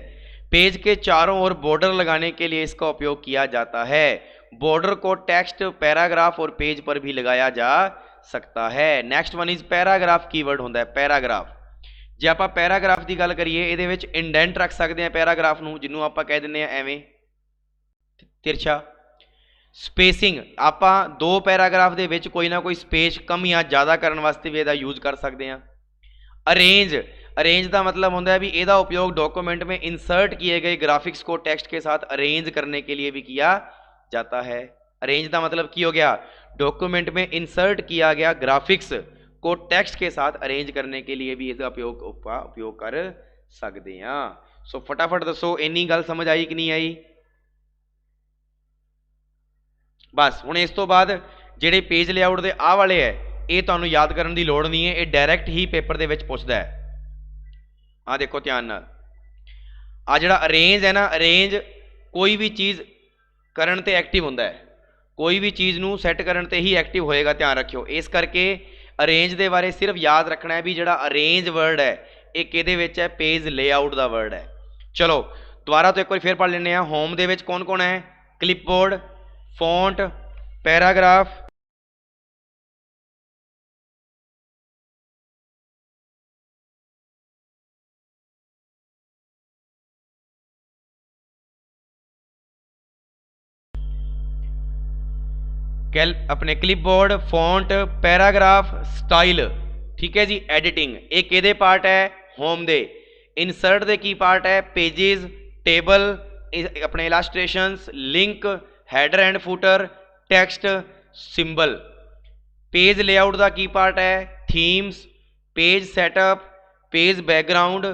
पेज के चारों ओर बॉर्डर लगाने के लिए इसका उपयोग किया जाता है। बॉर्डर को टेक्स्ट, पैराग्राफ और पेज पर भी लगाया जा सकता है। Next one is paragraph keyword होंदा है। पैराग्राफ जे आप पैराग्राफ की गल करिए ये इंडेंट रख सकते हैं पैराग्राफ नूं, जिन्हों आप कह दिंदे आ एवें तिरछा। स्पेसिंग आप दो पैराग्राफ दे विच कोई ना कोई स्पेस कम या ज़्यादा करने वास्ते भी इहदा यूज कर सकते हैं। अरेंज, अरेंज का मतलब होता है भी इसका उपयोग डॉक्यूमेंट में इंसर्ट किए गए ग्राफिक्स को टेक्स्ट के साथ अरेंज करने के लिए भी किया जाता है। अरेंज का मतलब की हो गया? डॉक्यूमेंट में इंसर्ट किया गया ग्राफिक्स को टेक्स्ट के साथ अरेंज करने के लिए भी इसका उपयोग कर सकते हैं। सो फटाफट दसो इन्नी गल समझ आई कि नहीं आई? बस हुण इस तो बाद जिहड़े पेज लेआउट दे आ वाले है ये तुहानूं याद करने की लोड़ नहीं है, ये डायरैक्ट ही पेपर दे विच पुछदा है। आ देखो ध्यान नाल, आ जिहड़ा अरेंज है ना, अरेंज कोई भी चीज़ करन ते एक्टिव होंदा है, कोई भी चीज़ नूं सैट करन ते ही एक्टिव होएगा, ध्यान रखियो। इस करके अरेंज दे बारे सिर्फ याद रखना है भी जिहड़ा अरेंज वर्ड है ये किहदे विच है? पेज लेआउट दा वर्ड है। चलो दोबारा तो एक बार फिर पढ़ लेने हैं। होम दे विच कौन कौन है? क्लिपबोर्ड, फॉन्ट, पैराग्राफ, अपने क्लिपबोर्ड, फॉन्ट, पैराग्राफ, स्टाइल, ठीक है जी। एडिटिंग एक किहदे पार्ट है? होम दे। इंसर्ट दे की पार्ट है? पेजेस, टेबल, अपने illustrations, link, header and footer, text, symbol. Page layout का की पार्ट है? Themes, page setup, page background,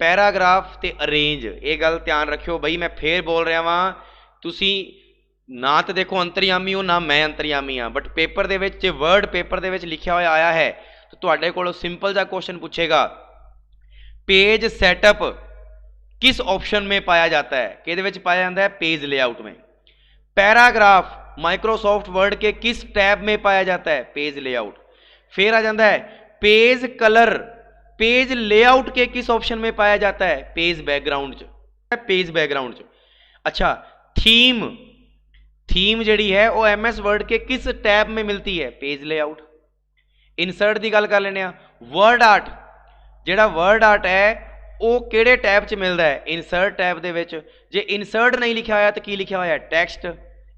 paragraph ते अरेंज। ये गल ध्यान रखियो बई, मैं फिर बोल रहा वहाँ, तुसी ना तो देखो अंतरयामी हो ना मैं अंतरयामी हाँ, बट पेपर दे विच जे वर्ड पेपर दे विच लिखा हुआ आया है तो तुहाडे कोलों सिंपल जा क्वेश्चन पूछेगा पेज सैटअप किस ऑप्शन में पाया जाता है? किहदे विच पाया जाता है? पेज लेआउट में। पैराग्राफ माइक्रोसॉफ्ट वर्ड के किस टैब में पाया जाता है? Page layout. फिर आ जाता है पेज कलर, पेज लेआउट के किस ऑप्शन में पाया जाता है? पेज बैकग्राउंड च, पेज बैकग्राउंड च। अच्छा, थीम, थीम जिहड़ी है वो MS वर्ड के किस टैब में मिलती है? Page layout. इंसर्ट की गल कर लेने आ, वर्ड आर्ट, जिहड़ा वर्ड आर्ट है वो किहड़े टैब च मिलता है? इंसर्ट टैब दे विच। जे इंसर्ट नहीं लिखा होया तो की लिखा होया? टैक्सट।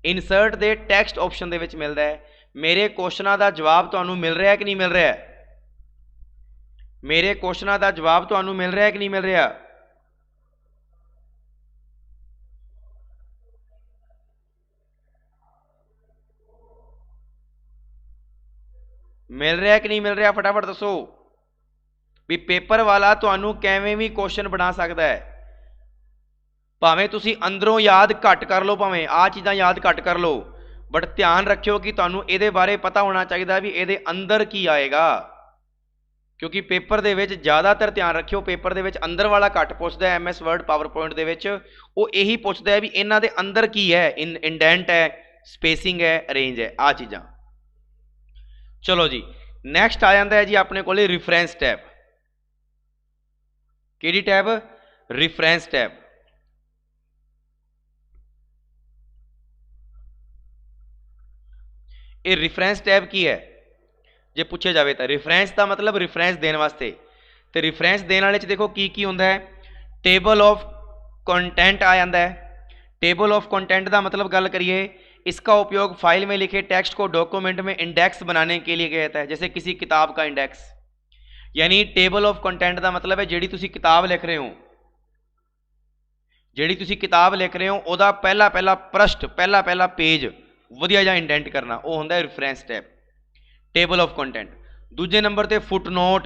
इंसर्ट दे टैक्सट ऑप्शन दे विच मिलता है। मेरे क्वेश्चनां दा जवाब तुहानूं मिल रहा है कि नहीं मिल रहा है? मेरे क्वेश्चनां दा जवाब तुहानूं मिल रहा है कि नहीं मिल रहा? मिल रहा है कि नहीं मिल रहा? फटाफट दसो भी पेपर वाला तुहानूं किवें भी क्वेश्चन बना सकता है। भावें तुसी अंदरों याद घट कर लो, भावें आ चीज़ां याद घट कर लो, बट ध्यान रखियो कि तुहानूं इहदे बारे पता होना चाहिए भी इहदे अंदर की आएगा। क्योंकि पेपर दे विच ज़्यादातर ध्यान रखियो, पेपर दे विच अंदर वाला घट पुछदा है। MS वर्ड पावर पॉइंट दे विच वो यही पुछदा है भी इन्हां दे अंदर की है, इंडेंट है, स्पेसिंग है, अरेंज है, आ चीज़ां। चलो जी, नैक्सट आ जाता है जी अपने को रिफरेंस टैब। किहड़ी टैब? Reference tab. ये रिफरेंस टैब की है जे पूछे जाए तो? रिफरेंस का मतलब रिफरेंस देने वास्ते, तो रिफरेंस देने वाले देखो की होंदा है? टेबल ऑफ कंटेंट आ जाता है। टेबल ऑफ कंटेंट का मतलब गल करिए, इसका उपयोग फाइल में लिखे टेक्स्ट को डॉक्यूमेंट में इंडेक्स बनाने के लिए किया जाता है, जैसे किसी किताब का इंडेक्स। यानी टेबल ऑफ कंटेंट का मतलब है जिहड़ी तुसी किताब लिख रहे हो, जिहड़ी तुसी किताब लिख रहे हो उहदा पहला पहला पृष्ठ, पहला पहला पेज वधिया जिहा इंडेंट करना, वो होंदा है reference tab, table of content. दूजे नंबर पर फुटनोट,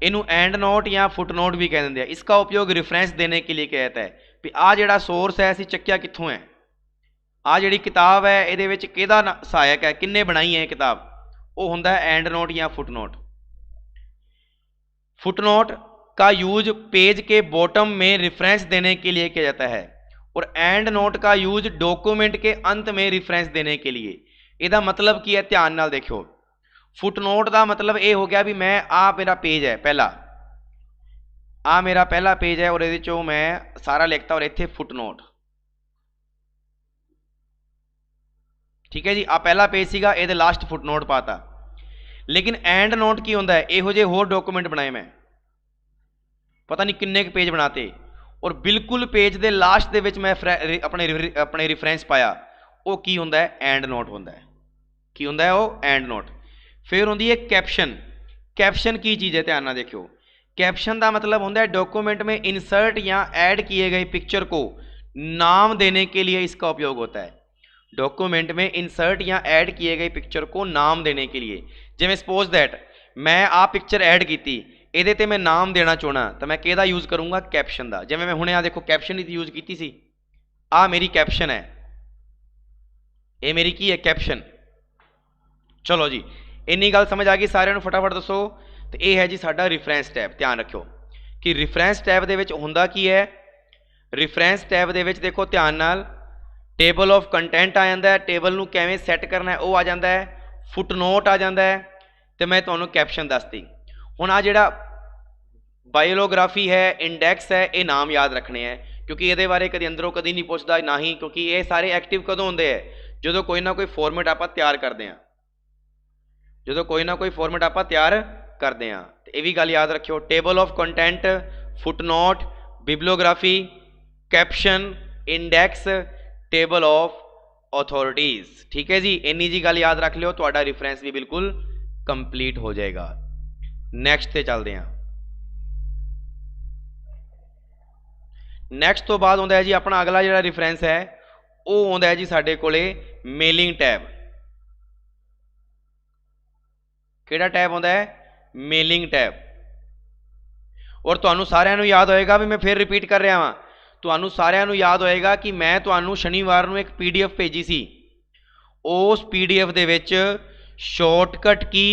इनू एंड नोट या फुटनोट भी कह देंगे। इसका उपयोग रिफरेंस देने के लिए किया जाता है भी आ जिहड़ा सोर्स है असीं चक्किया कित्थों है, आ जिहड़ी किताब है इहदे विच किहदा सहायक है, किन्ने बनाई है किताब, वो होंदा है एंड नोट या फुटनोट। फुटनोट का यूज पेज के बॉटम में रेफरेंस देने के लिए किया जाता है और एंड नोट का यूज डॉक्यूमेंट के अंत में रेफरेंस देने के लिए। इसका मतलब की है? ध्यान नाल देखियो, फुटनोट का मतलब ये हो गया भी मैं आ मेरा पेज है पहला, आ मेरा पहला पेज है और ये चो मैं सारा लिखता और इत्थे फुटनोट, ठीक है जी। आ पहला पेज सीगा, ये लास्ट फुटनोट पाता। लेकिन एंड नोट की होंदा है? इहो जे होर डॉक्यूमेंट बनाए मैं पता नहीं किन्ने पेज बनाते और बिल्कुल पेज के लास्ट दे विच मैं अपने रिफरेंस पाया, वो की होंदा है? एंड नोट होंदा है। की होंदा है? वो एंड नोट। फिर होंदी है कैप्शन। कैप्शन की चीज़ है? ध्यान ना देखियो, कैप्शन का मतलब होंदा है डॉक्यूमेंट में इंसर्ट या ऐड किए गए पिक्चर को नाम देने के लिए इसका उपयोग होता है। डॉक्यूमेंट में इंसर्ट या ऐड किए गए पिक्चर को नाम देने के लिए, जिवें सपोज दैट मैं आ पिक्चर ऐड की, ਇਹਦੇ ਤੇ मैं नाम देना चाहना तो मैं किहदा यूज़ करूँगा? कैप्शन का। जिवें मैं हुणे आ देखो कैप्शन ही यूज़ की सी, आ मेरी कैप्शन है, ये मेरी की है? कैप्शन। चलो जी, इन्नी गल समझ आ गई सारिਆਂ ਨੂੰ? फटाफट दसो। तो यह है जी साडा रिफरेंस टैब। ध्यान रखियो कि रिफरेंस टैब दे विच हुंदा की है? रिफरेंस टैब दे विच देखो ध्यान नाल टेबल ऑफ कंटेंट आ जाता है, टेबल नूं किवें सैट करना है वो आ जाता है, फुटनोट आ जाता है, तो मैं तुहानूं कैप्शन दसती। हुण आ जिहड़ा बायोग्राफी है, इंडैक्स है, ये नाम याद रखने हैं क्योंकि ये बारे कभी अंदरों कभी नहीं पूछता ना ही, क्योंकि ये सारे एक्टिव कदों होंदे है? जो कोई ना कोई फॉर्मेट आप तैयार करते हैं, जो कोई ना कोई फॉर्मेट आप तैयार करते हैं। तो ये भी गल याद रखियो, table of content, footnote, bibliography, caption, index, table of authorities. ठीक है जी, इन्नी जी गल याद रख लियो, तुहाडा रिफरेंस भी बिल्कुल कंप्लीट हो जाएगा। नैक्सट ते चलते हैं। नैक्सट तो बाद आता है जी अपना अगला जो रिफरेंस है वो आता है जी साडे कोले मेलिंग टैब। किहड़ा टैब आता है? Mailing tab. और तुहानू सारिਆਂ ਨੂੰ याद होएगा भी मैं फिर रिपीट कर रहा हाँ, तुहानू सारिਆਂ ਨੂੰ याद होएगा कि मैं तुहानू शनिवार ਨੂੰ एक PDF भेजी सी, उस PDF ਦੇ ਵਿੱਚ शॉर्टकट की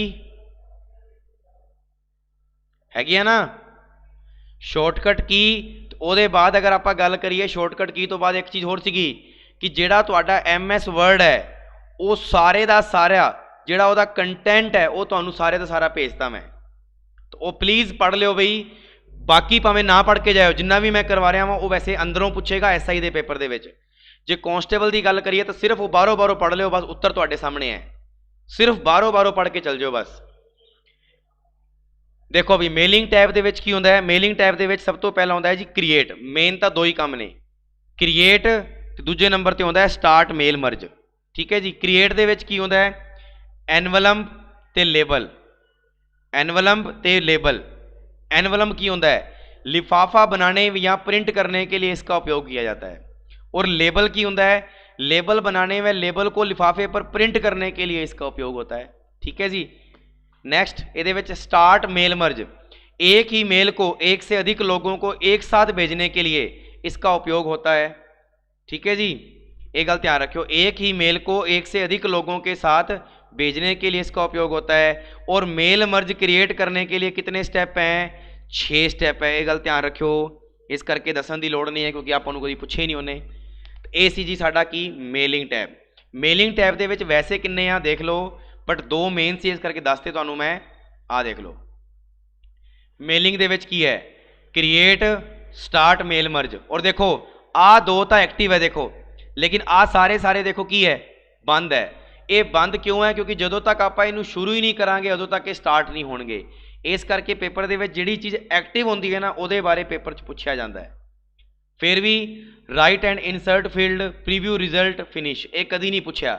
हैगी है ना, शॉर्टकट की ਉਹਦੇ ਬਾਅਦ अगर आप गल करिए शॉर्टकट की तो बाद एक चीज़ होर सीगी कि ਜਿਹੜਾ ਤੁਹਾਡਾ MS वर्ड है वो सारे ਦਾ सारा ਜਿਹੜਾ ਉਹਦਾ कंटेंट है वो ਤੁਹਾਨੂੰ सारे ਦਾ सारा भेजता मैं, तो वो प्लीज़ पढ़ लियो बई। बाकी भावें ना पढ़ के जाओ, जिन्ना भी मैं करवा रहा वा वो वैसे अंदरों पूछेगा SI के पेपर के विच। जे कांस्टेबल की गल करिए तो सिर्फ वो बाहरों बाहरों पढ़ लियो, बस उत्तर तुहाडे सामने है, सिर्फ बाहरों बाहरों पढ़ के चल जाओ बस। देखो भी मेलिंग टैब के विच की हुंदा है, मेलिंग टैब के विच सब तो पहला हुंदा है जी क्रिएट। मेन तो दो ही काम ने, क्रिएट ते दूजे नंबर ते हुंदा है स्टार्ट मेल मर्ज। ठीक है जी। क्रिएट दे विच की हुंदा है एनवलप ते लेबल, एनवलप ते लेबल। एनवलप की होता है लिफाफा बनाने या प्रिंट करने के लिए इसका उपयोग किया जाता है, और लेबल की होता है लेबल बनाने व लेबल को लिफाफे पर प्रिंट करने के लिए इसका उपयोग होता है। ठीक है जी। नेक्स्ट ये स्टार्ट मेल मर्ज, एक ही मेल को एक से अधिक लोगों को एक साथ भेजने के लिए इसका उपयोग होता है। ठीक है जी, एक गल ध्यान रखियो, एक ही मेल को एक से अधिक लोगों के साथ भेजने के लिए इसका उपयोग होता है। और मेल मर्ज क्रिएट करने के लिए कितने स्टेप हैं? 6 स्टेप है। एक गल ध्यान रखियो, इस करके दसन की लोड़ नहीं है क्योंकि आपको कोई पूछे ही नहीं उन्हें। तो ये सी जी साडा की मेलिंग टैब। मेलिंग टैब के वैसे किन्ने आ देख लो, बट दो मेन सी इस करके दसते तुहानू मैं। आ देख लो मेलिंग दे विच की है क्रिएट स्टार्ट मेल मर्ज, और देखो आ दो तो एक्टिव है देखो, लेकिन आ सारे सारे देखो की है बंद है। ये बंद क्यों है? क्योंकि जदों तक आप इनू शुरू ही नहीं करांगे उदों तक ये स्टार्ट नहीं होणगे। इस करके पेपर दे विच जिहड़ी चीज़ एक्टिव होंदी है ना उहदे बारे पेपर च पुछया जाता है। फिर भी right and insert field preview result finish, ये कदी नहीं पूछया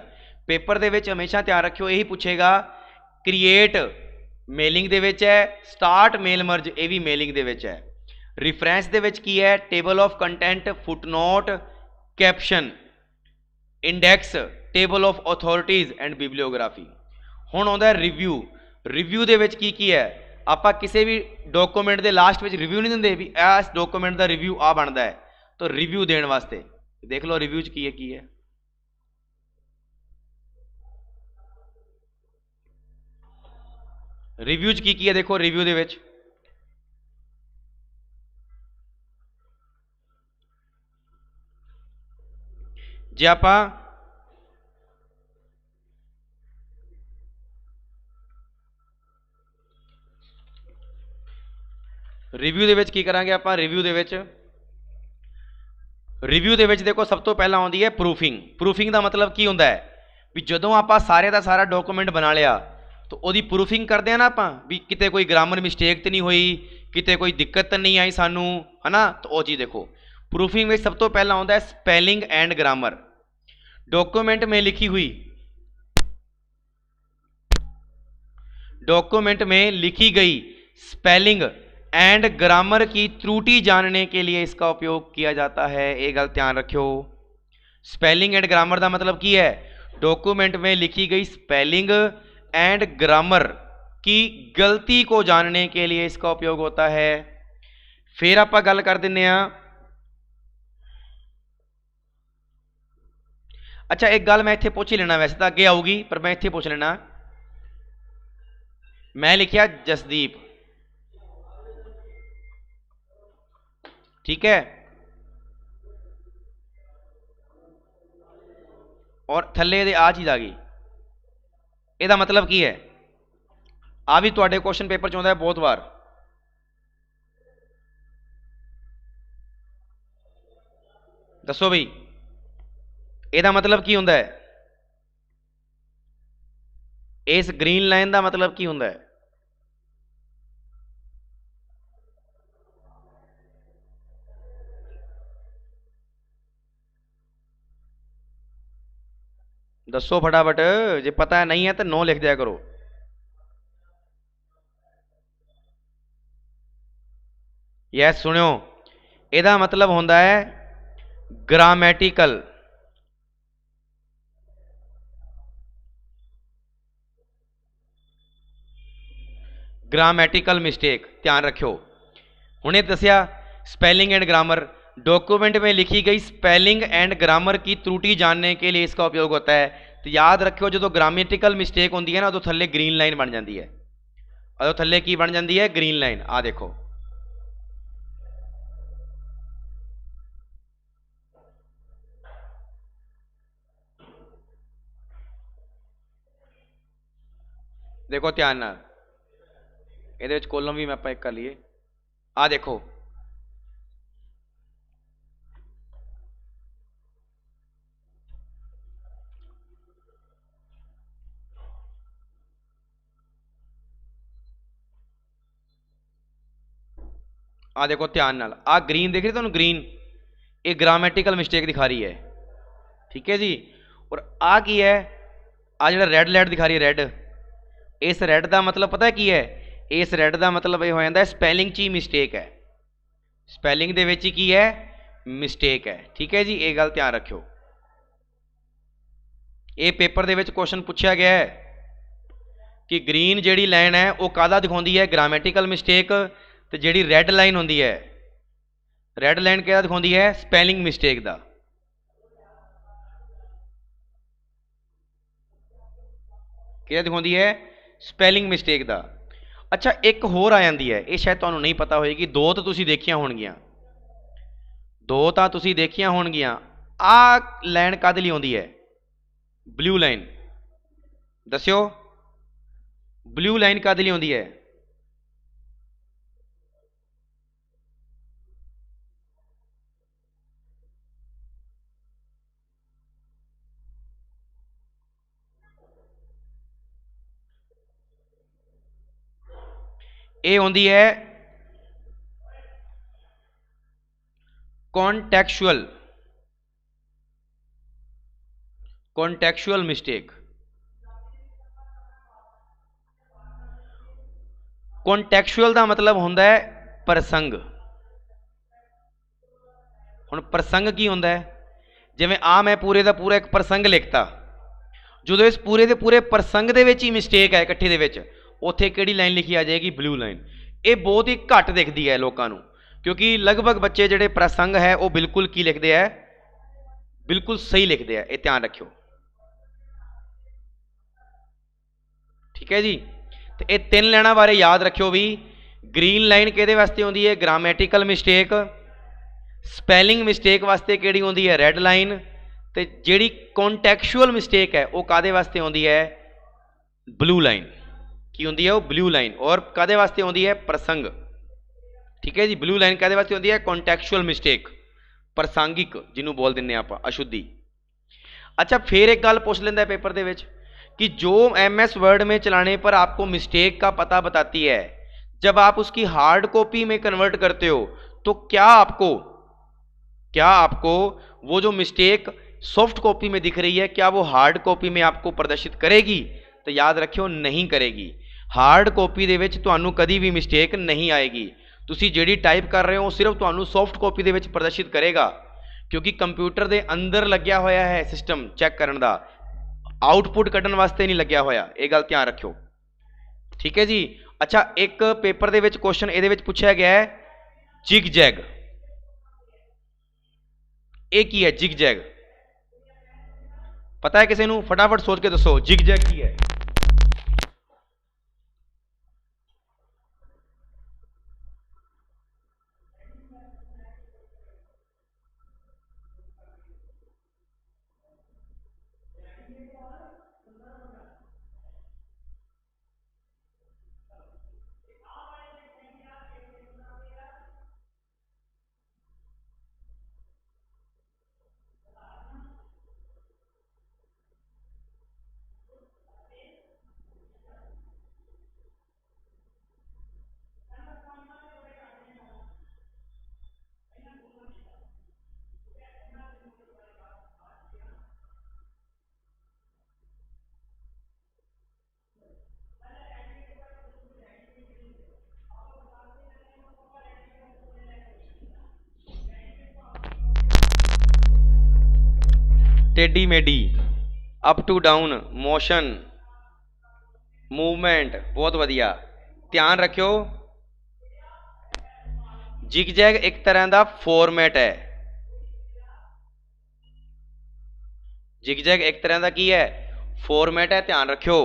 पेपर दे विच। हमेशा ध्यान रखियो यही पूछेगा क्रिएट मेलिंग दे विच है, स्टार्ट मेल मर्ज ये भी मेलिंग दे विच है। रिफरेंस दे विच की है table of content, footnote, caption, index, table of authorities and bibliography. हुण आउंदा है रिव्यू। रिव्यू दे विच की है आपां किसी भी डॉक्यूमेंट के लास्ट में रिव्यू नहीं दिंदे भी इस डॉक्यूमेंट का रिव्यू आ बनता है, तो रिव्यू देने वास्ते देख लो रिव्यू च की है। रिव्यू च की है देखो, रिव्यू दे विच जे आपां रिव्यू दे विच की करांगे आपां, रिव्यू दे विच देखो सब तो पहला आउंदी है प्रूफिंग। प्रूफिंग का मतलब की हुंदा है भी जदों आपां सारे का सारा डॉक्यूमेंट बना लिया तो उहदी प्रूफिंग करते हैं ना आपां भी किते कोई ग्रामर मिसटेक तो नहीं हुई, किते कोई दिक्कत तो नहीं आई सानू, है ना। तो वो चीज़ देखो प्रूफिंग में सब तो पहला आउंदा है स्पैलिंग एंड ग्रामर। डॉक्यूमेंट में लिखी हुई गई स्पेलिंग एंड ग्रामर की त्रुटि जानने के लिए इसका उपयोग किया जाता है। एक गल ध्यान रखियो, स्पेलिंग एंड ग्रामर का मतलब की है डॉक्यूमेंट में लिखी गई स्पेलिंग एंड ग्रामर की गलती को जानने के लिए इसका उपयोग होता है। फिर आप गल कर दें। अच्छा एक गल मैं इत्थे पूछ ही लेना, वैसे तो अगे आऊगी पर मैं इत्थे पूछ लेना। मैं लिखिया जसदीप, ठीक है, और थले दे आ चीज़ आ गई, ਇਹਦਾ मतलब की है? आ भी तुहाडे क्वेश्चन पेपर च आउंदा है बहुत बार। दसो बई ਇਹਦਾ मतलब की हुंदा है? इस ग्रीन लाइन का मतलब की हुंदा है? दसो फटाफट, जे पता नहीं है तो नो लिख दिया करो। यस सुनियो, ਇਹਦਾ मतलब होंदा है ग्रामेटिकल। ग्रामेटिकल मिस्टेक ध्यान रखियो। हुणे दसिया स्पेलिंग एंड ग्रामर, डॉक्यूमेंट में लिखी गई स्पेलिंग एंड ग्रामर की त्रुटि जानने के लिए इसका उपयोग होता है। तो याद रखियो जो ग्रामेटिकल मिस्टेक होती है ना उदों थल्ले ग्रीन लाइन बन जाती है, उदों थल्ले की बन जाती है? Green line. आ देखो देखो ध्यान नाल, ਇਹਦੇ ਵਿੱਚ ਕੋਲਮ ਵੀ ਮੈਂ ਆਪਾਂ ਇੱਕ ਕਰ ਲਈਏ। ਆ ਦੇਖੋ आ देखो ध्यान नाल, आ ग्रीन दिख रही तुहानू ग्रीन, ये ग्रामेटिकल मिस्टेक दिखा रही है, ठीक है जी। और आ की है, आ जो रैड लाइट दिखा रही है रैड, इस रैड का मतलब पता की है, इस रैड का मतलब ये हो जाता है स्पैलिंग च ही मिस्टेक है, स्पैलिंग दे विच ही की है मिस्टेक है, ठीक है जी। ये गल ध्यान रखियो, ये पेपर दे विच क्वेश्चन पूछा गया है कि ग्रीन जिहड़ी लाइन है वो काहदा दिखाउंदी है, ग्रामेटिकल मिस्टेक, तो जिहड़ी रैड लाइन होंदी है, रैड लाइन किहदा दिखाउंदी है, स्पैलिंग मिस्टेक दा। किहदा दिखाउंदी है, स्पैलिंग मिस्टेक दा। अच्छा एक होर आ जाती है, ये शायद तुहानू नहीं पता होएगी, दो तो तुसीं देखियां होणगियां, दो तो तुसीं देखियां होणगियां। आ लाइन काहदे लई आउंदी है, ब्लू लाइन, दस्यो ब्लू लाइन काहदे लई आउंदी है, ये आउंदी है कॉन्टेक्चुअल, कॉन्टेक्चुअल मिस्टेक। कॉन्टेक्चुअल का मतलब होंदा है प्रसंग। हुण प्रसंग की होंदा है, जिवें आ मैं पूरे का पूरा एक प्रसंग लिखता, जो इस पूरे के पूरे प्रसंग दे विच ही मिस्टेक है इकट्ठे दे विच, उत्थे किहड़ी लाइन लिखी आ जाएगी, ब्लू लाइन। ये बहुत ही घट दिखती है लोगों को, क्योंकि लगभग बच्चे जिहड़े प्रसंग है वो बिल्कुल की लिखते हैं, बिल्कुल सही लिखते हैं, ये ध्यान रखियो, ठीक है जी। तो ये तीन लाइनां बारे याद रखियो भी, ग्रीन लाइन किहदे वास्ते आउंदी है, ग्रामेटिकल मिस्टेक, स्पैलिंग मिस्टेक वास्ते किहड़ी आउंदी है, रैड लाइन, तो जिहड़ी कॉन्टेक्चुअल मिस्टेक है वो काहदे वास्ते आउंदी है, ब्लू लाइन, की होंदी है वो ब्लू लाइन। और काहदे वास्ते आउंदी है, प्रसंग, ठीक है जी। ब्लू लाइन काहदे वास्ते आउंदी है, कॉन्टेक्चुअल मिस्टेक, प्रसंगिक जिन्हों बोल दिंदे आपां, अशुद्धि। अच्छा फिर एक गल पूछ लेंदा है पेपर दे विच कि जो MS वर्ड में चलाने पर आपको मिस्टेक का पता बताती है, जब आप उसकी हार्ड कॉपी में कन्वर्ट करते हो तो क्या आपको वो जो मिस्टेक सॉफ्ट कॉपी में दिख रही है, क्या वो हार्ड कॉपी में आपको प्रदर्शित करेगी? तो याद रखियो नहीं करेगी। हार्ड कॉपी दे विच तुहानू कदी भी मिस्टेक नहीं आएगी। तुसी जिहड़ी टाइप कर रहे हो सिर्फ तुहानू सॉफ्ट कॉपी दे विच प्रदर्शित करेगा, क्योंकि कंप्यूटर दे अंदर लग्या होया है सिस्टम चैक करन दा, आउटपुट कड्ढण वास्ते नहीं लग्या होया, ये गल ध्यान रखियो, ठीक है जी। अच्छा एक पेपर दे विच क्वेश्चन इहदे विच पूछा गया है जिग जैग, ये की है जिग जैग, पता है किसी नू? फटाफट सोच के दसो जिग जैग की है। टेढ़ी मेढ़ी, up to down, motion, movement, बहुत वधिया। ध्यान रखियो जिग जैग एक तरह का फॉर्मेट है, जिग जैग एक तरह का की है फॉर्मेट है, ध्यान रखियो।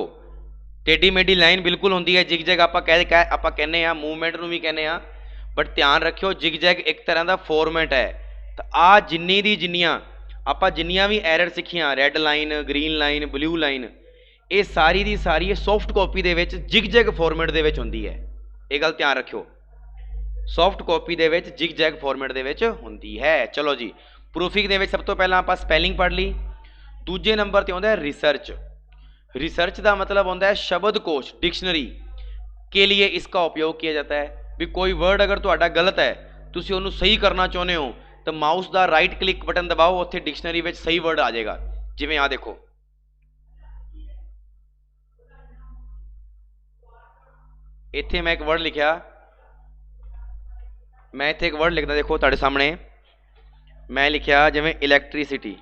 टेढ़ी मेढ़ी लाइन बिल्कुल होंदी है, जिग जैग आपां कहने आ, मूवमेंट नूं भी कहने आ, बट ध्यान रखियो जिग जैग एक तरह का फॉर्मेट है। तो आ जिन्नी दी जिन्नियां आपां जिन्नियां भी एरर सीखियां, red line, green line, blue line, ਇਹ ਸਾਰੀ ਦੀ ਸਾਰੀ ਇਹ ਸੌਫਟ ਕਾਪੀ ਦੇ ਵਿੱਚ ਜਿਗ-ਜੈਗ ਫਾਰਮੈਟ ਦੇ ਵਿੱਚ ਹੁੰਦੀ ਹੈ। ਇਹ ਗੱਲ ਧਿਆਨ ਰੱਖਿਓ, ਸੌਫਟ ਕਾਪੀ ਦੇ ਵਿੱਚ ਜਿਗ-ਜੈਗ ਫਾਰਮੈਟ ਦੇ ਵਿੱਚ ਹੁੰਦੀ ਹੈ। ਚਲੋ ਜੀ, ਪ੍ਰੂਫਿੰਗ ਦੇ ਵਿੱਚ ਸਭ ਤੋਂ ਪਹਿਲਾਂ ਆਪਾਂ ਸਪੈਲਿੰਗ ਪੜ੍ਹ ਲਈ। ਦੂਜੇ नंबर ਤੇ ਆਉਂਦਾ ਹੈ रिसर्च। रिसर्च का मतलब होता है शब्दकोश, डिक्शनरी के लिए इसका उपयोग किया जाता है। भी कोई वर्ड अगर तुहाडा गलत है, तुसीं उहनूं सही करना चाहुंदे हो तो माउस का राइट क्लिक बटन दबाओ, उत्थे डिक्शनरी में सही वर्ड आ जाएगा। जिवें आ देखो, इत्थे मैं एक वर्ड लिखिया, मैं इत्थे एक वर्ड लिखदा, देखो तुहाडे सामने मैं लिखिया जिवें इलैक्ट्रीसिटी।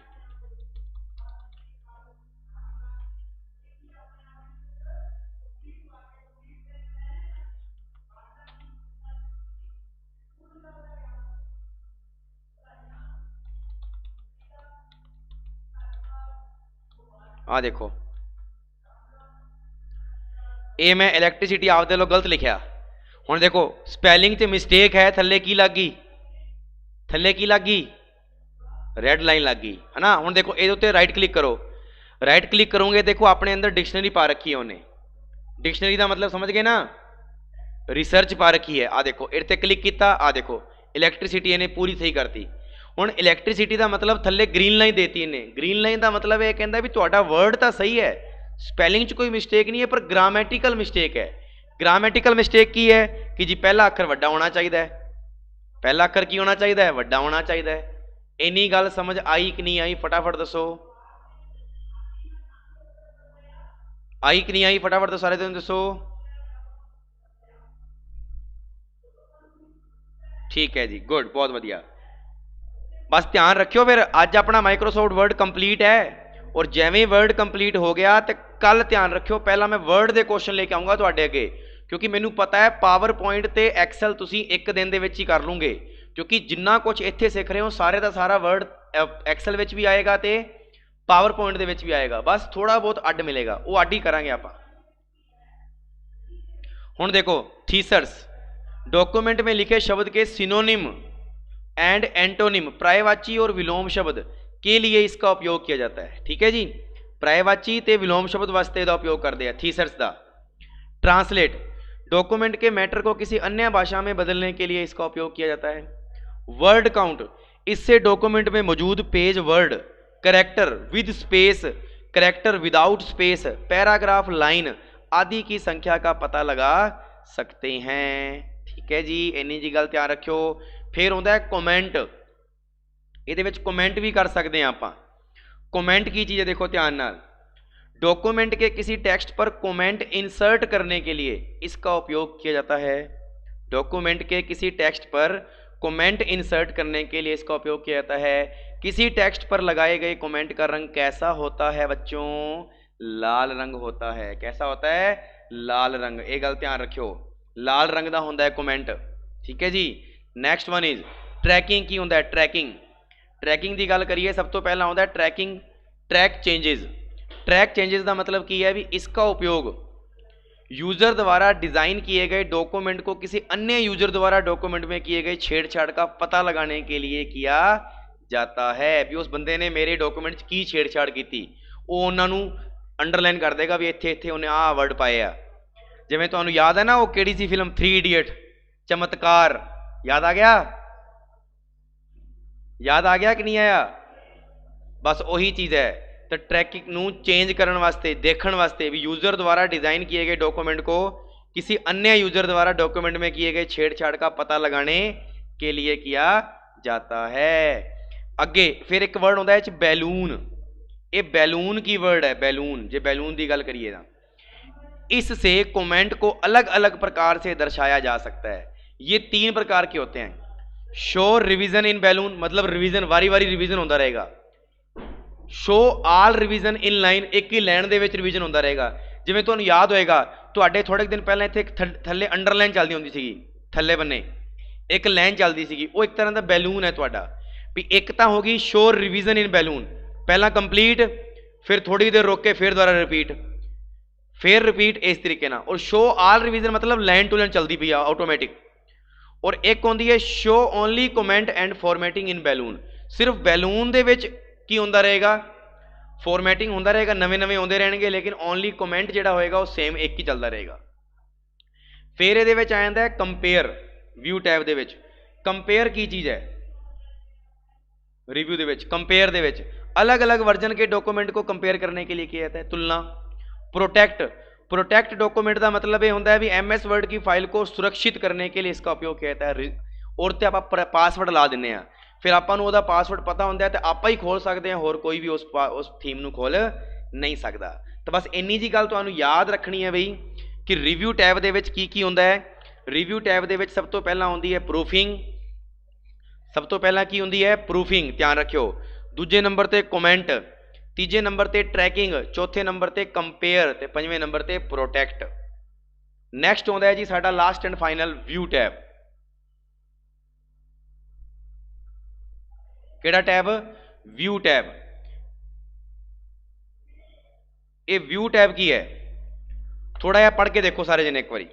आ देखो, ये मैं इलैक्ट्रीसिटी आपदे लो गलत लिखिया। हुण देखो स्पैलिंग च मिसटेक है, थल्ले की लग गई, थल्ले की लग गई, रेड लाइन लग गई, है ना। हुण देखो ये उत्ते राइट क्लिक करो, राइट क्लिक करोगे देखो अपने अंदर डिक्शनरी पा रखी है उन्हें। डिक्शनरी का मतलब समझ गए ना, रिसर्च पा रखी है। आ देखो इत्ते क्लिक किया, आ देखो इलैक्ट्रीसिटी इन्हें पूरी सही करती। हुण इलैक्ट्रीसिटी का मतलब थल्ले ग्रीन लाइन देती इन्हें। ग्रीन लाइन का मतलब ये कहता भी तुहाडा वर्ड तो सही है, स्पैलिंग च कोई मिसटेक नहीं है, पर ग्रामैटिकल मिसटेक है। ग्रामैटिकल मिसटेक की है कि जी पहला अखर वड्डा होना चाहिए, पहला अखर की होना चाहिए, वड्डा होना चाहिए। इन्नी गल समझ आई कि नहीं आई, फटाफट दसो, आई कि नहीं आई, फटाफट तो सारे दिन दसो। ठीक है जी, गुड, बहुत वधिया। बस ध्यान रखियो, फिर अज अपना माइक्रोसॉफ्ट वर्ड कंप्लीट है, और जिवें वर्ड कंप्लीट हो गया तो कल ध्यान रखियो पहला मैं वर्ड के क्वेश्चन लेके आऊँगा तुहाडे अगे, क्योंकि मैनू पता है पावर पॉइंट ते एक्सेल तुसीं एक दिन दे विच ही कर लूँगे, क्योंकि जिन्ना कुछ इत्थे सीख रहे हो सारे का सारा वर्ड एक्सेल विच भी आएगा तो पावर पॉइंट दे विच भी आएगा। बस थोड़ा बहुत अड मिलेगा, वो अड ही करांगे आपां। हुण देखो थीसर्स, डॉक्यूमेंट में लिखे शब्द के सिनोनिम एंड एंटोनिम, पर्यायवाची और विलोम शब्द के लिए इसका उपयोग किया जाता है। ठीक है जी, पर्यायवाची ते विलोम शब्द वास्ते इसका उपयोग करते हैं थीसर्स का। ट्रांसलेट, डॉक्यूमेंट के मैटर को किसी अन्य भाषा में बदलने के लिए इसका उपयोग किया जाता है। वर्ड काउंट, इससे डॉक्यूमेंट में मौजूद page word, character with space, character without space, paragraph, line आदि की संख्या का पता लगा सकते हैं। ठीक है जी, इन्नी जी गल ध्यान रखियो। फिर आता है कॉमेंट, ये कॉमेंट भी कर सकते हैं आप। कॉमेंट की चीज़ है, देखो ध्यान नाल, डॉक्यूमेंट के किसी टेक्स्ट पर कॉमेंट इंसर्ट करने के लिए इसका उपयोग किया जाता है। डॉक्यूमेंट के किसी टेक्स्ट पर कॉमेंट इंसर्ट करने के लिए इसका उपयोग किया जाता है। किसी टेक्स्ट पर लगाए गए कॉमेंट का रंग कैसा होता है बच्चों? लाल रंग होता है। कैसा होता है? लाल रंग। ये गल ध्यान रखियो, लाल रंग का होता है कॉमेंट। ठीक है जी। Next one is tracking. की होता है ट्रैकिंग? ट्रैकिंग की गल करिए, सब तो पहला होता है tracking, track changes. Track changes का मतलब की है भी इसका उपयोग यूजर द्वारा डिजाइन किए गए डॉक्यूमेंट को किसी अन्य यूजर द्वारा डॉक्यूमेंट में किए गए छेड़छाड़ का पता लगाने के लिए किया जाता है। भी उस बंदे ने मेरे डॉक्यूमेंट की छेड़छाड़ की थी, वो उन्होंने अंडरलाइन कर देगा भी इत्थे इत्थे उन्हें आ वर्ड पाए आ। जिवें तुहानूं याद है ना वो केड़ी सी फिल्म 3 इडियट, चमत्कार, याद आ गया? याद आ गया कि नहीं आया? बस वही चीज़ है। तो ट्रैकिंग नूं चेंज करने वास्ते, देखने वास्ते भी यूजर द्वारा डिजाइन किए गए डॉक्यूमेंट को किसी अन्य यूजर द्वारा डॉक्यूमेंट में किए गए छेड़छाड़ का पता लगाने के लिए किया जाता है। अगे फिर एक वर्ड होता है बैलून। ये बैलून की वर्ड है, बैलून। जो बैलून की गल करिए ना, इससे कमेंट को अलग अलग प्रकार से दर्शाया जा सकता है। ये 3 प्रकार के होते हैं। शो रिवीजन इन बैलून, मतलब रिवीजन वारी वारी रिवीजन होता रहेगा। Show all revision in line, एक ही लाइन दे विच रिवीजन होता रहेगा। जिवें तुहानूं याद होएगा तुहाडे थोड़े दिन पहले इत्थे थल्ले अंडरलाइन चलदी हुंदी सीगी, थल्ले बन्ने एक लाइन चलदी सीगी, वो एक तरह का बैलून है तुहाडा। भी एक तो होगी शो रिवीजन इन बैलून, पहला कंप्लीट, फिर थोड़ी देर रोक के फिर दोबारा रिपीट, फिर रिपीट, इस तरीके ना। और शो आल रिवीजन मतलब लाइन टू लाइन चलती पई ऑटोमैटिक। और एक होंदी है show only comment and formatting in balloon, सिर्फ बैलून दे विच की होंदा रहेगा, फॉर्मैटिंग होंदा रहेगा, नवे नवे आउंदे रहणगे, लेकिन ओनली कमेंट जिहड़ा होएगा वो सेम एक ही चलदा रहेगा। फिर इहदे विच आ जांदा है कंपेयर, व्यू टैब दे विच। कंपेयर की चीज़ है? रिव्यू दे विच, कंपेयर दे विच अलग अलग वर्जन के डॉक्यूमेंट को कंपेयर करने के लिए किया जाता है, तुलना। प्रोटेक्ट, प्रोटेक्ट डॉक्यूमेंट का मतलब ये होता है भी एमएस वर्ड की फाइल को सुरक्षित करने के लिए इसका उपयोग किया जाता है। और तो आप पासवर्ड ला दें, फिर आपको पासवर्ड पता होंगे तो आप ही खोल सकते हैं, होर कोई भी उस थीम नूं खोल नहीं सकता। तो बस इन्नी जी गल तुहानूं याद रखनी है बई कि रिव्यू टैब दे विच की होंदा है। रिव्यू टैब दे विच सब तो पहला होंदी है प्रूफिंग, सब तो पहला की होंदी है प्रूफिंग, ध्यान रखियो। दूजे नंबर ते कमेंट, तीजे नंबर ते ट्रैकिंग, चौथे नंबर ते कंपेयर, ते पंजवें नंबर ते प्रोटेक्ट। नैक्सट आउंदा है जी साडा last and final view tab. किहड़ा टैब? View tab. ये व्यू टैब की है? थोड़ा जिहा पढ़ के देखो सारे जने एक बारी।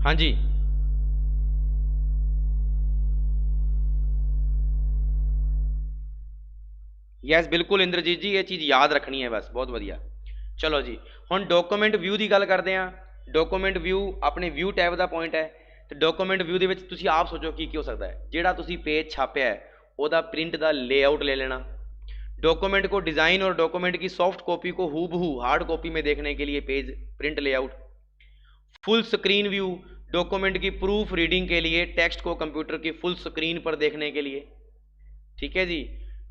हाँ जी, यस बिल्कुल इंद्रजीत जी, ये चीज़ याद रखनी है बस, बहुत वधिया। चलो जी, हुण डॉक्यूमेंट व्यू की गल करते हैं। डॉक्यूमेंट व्यू अपने व्यू टैब का पॉइंट है। तो डॉक्यूमेंट व्यू के तुसीं आप सोचो की हो सकता है। जिहड़ा तुसीं पेज छापिया है वह प्रिंट का लेआउट ले लेना। डॉक्यूमेंट को डिज़ाइन और डॉक्यूमेंट की सॉफ्ट कॉपी को हूबहू हार्ड कॉपी में देखने के लिए page print layout. Full screen view, document की प्रूफ रीडिंग के लिए, टेक्स्ट को कंप्यूटर की फुल स्क्रीन पर देखने के लिए। ठीक है जी।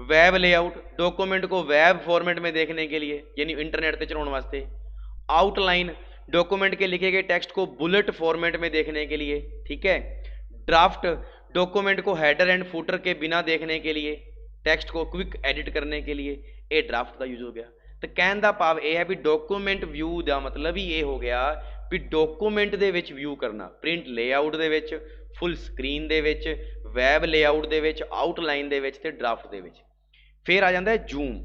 वेब लेआउट, डॉक्यूमेंट को वेब फॉर्मेट में देखने के लिए, यानी इंटरनेट पे चलाने वास्ते। आउटलाइन, डॉक्यूमेंट के लिखे गए टेक्स्ट को बुलेट फॉर्मेट में देखने के लिए। ठीक है। ड्राफ्ट, डॉक्यूमेंट को हेडर एंड फुटर के बिना देखने के लिए, टेक्स्ट को क्विक एडिट करने के लिए। ये ड्राफ्ट का यूज हो गया। तो कहने का भाव यह है भी डॉक्यूमेंट व्यू का मतलब ही ये हो गया भी डॉक्यूमेंट दे विच व्यू करना, प्रिंट लेआउट दे विच, फुल स्क्रीन दे विच, वैब लेआउट दे विच, आउटलाइन दे विच ते ड्राफ्ट दे विच। फिर आ जाता है जूम।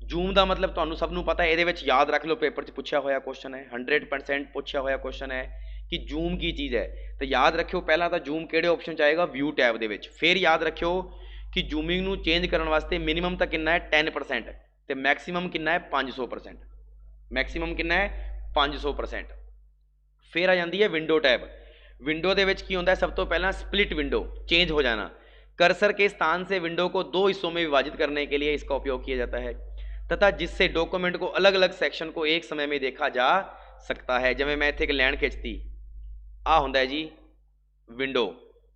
जूम का मतलब तुहानू सब नू पता है, ये याद रख लो, पेपर च पूछा होया क्वेश्चन है, 100% पूछा होया क्वेश्चन है कि जूम की चीज़ है। तो याद रखियो पहला तो जूम किहड़े ऑप्शन च आएगा? व्यू टैब दे विच। फिर याद रखियो कि जूमिंग नू चेंज करने वास्ते मिनिमम तो कितना है 10% तो मैक्सीमम कितना है 500%। मैक्सीमम कितना है 500%। फिर आ जाती है विंडो टैब। विंडो दे विच की होंदा है? सब तो पहला स्प्लिट विंडो, चेंज हो जाना। कर्सर के स्थान से विंडो को दो हिस्सों में विभाजित करने के लिए इसका उपयोग किया जाता है, तथा जिससे डॉक्यूमेंट को अलग अलग सेक्शन को एक समय में देखा जा सकता है। जिवें मैं इत्थे एक लाइन खिंचती, आ होंदा है जी विंडो,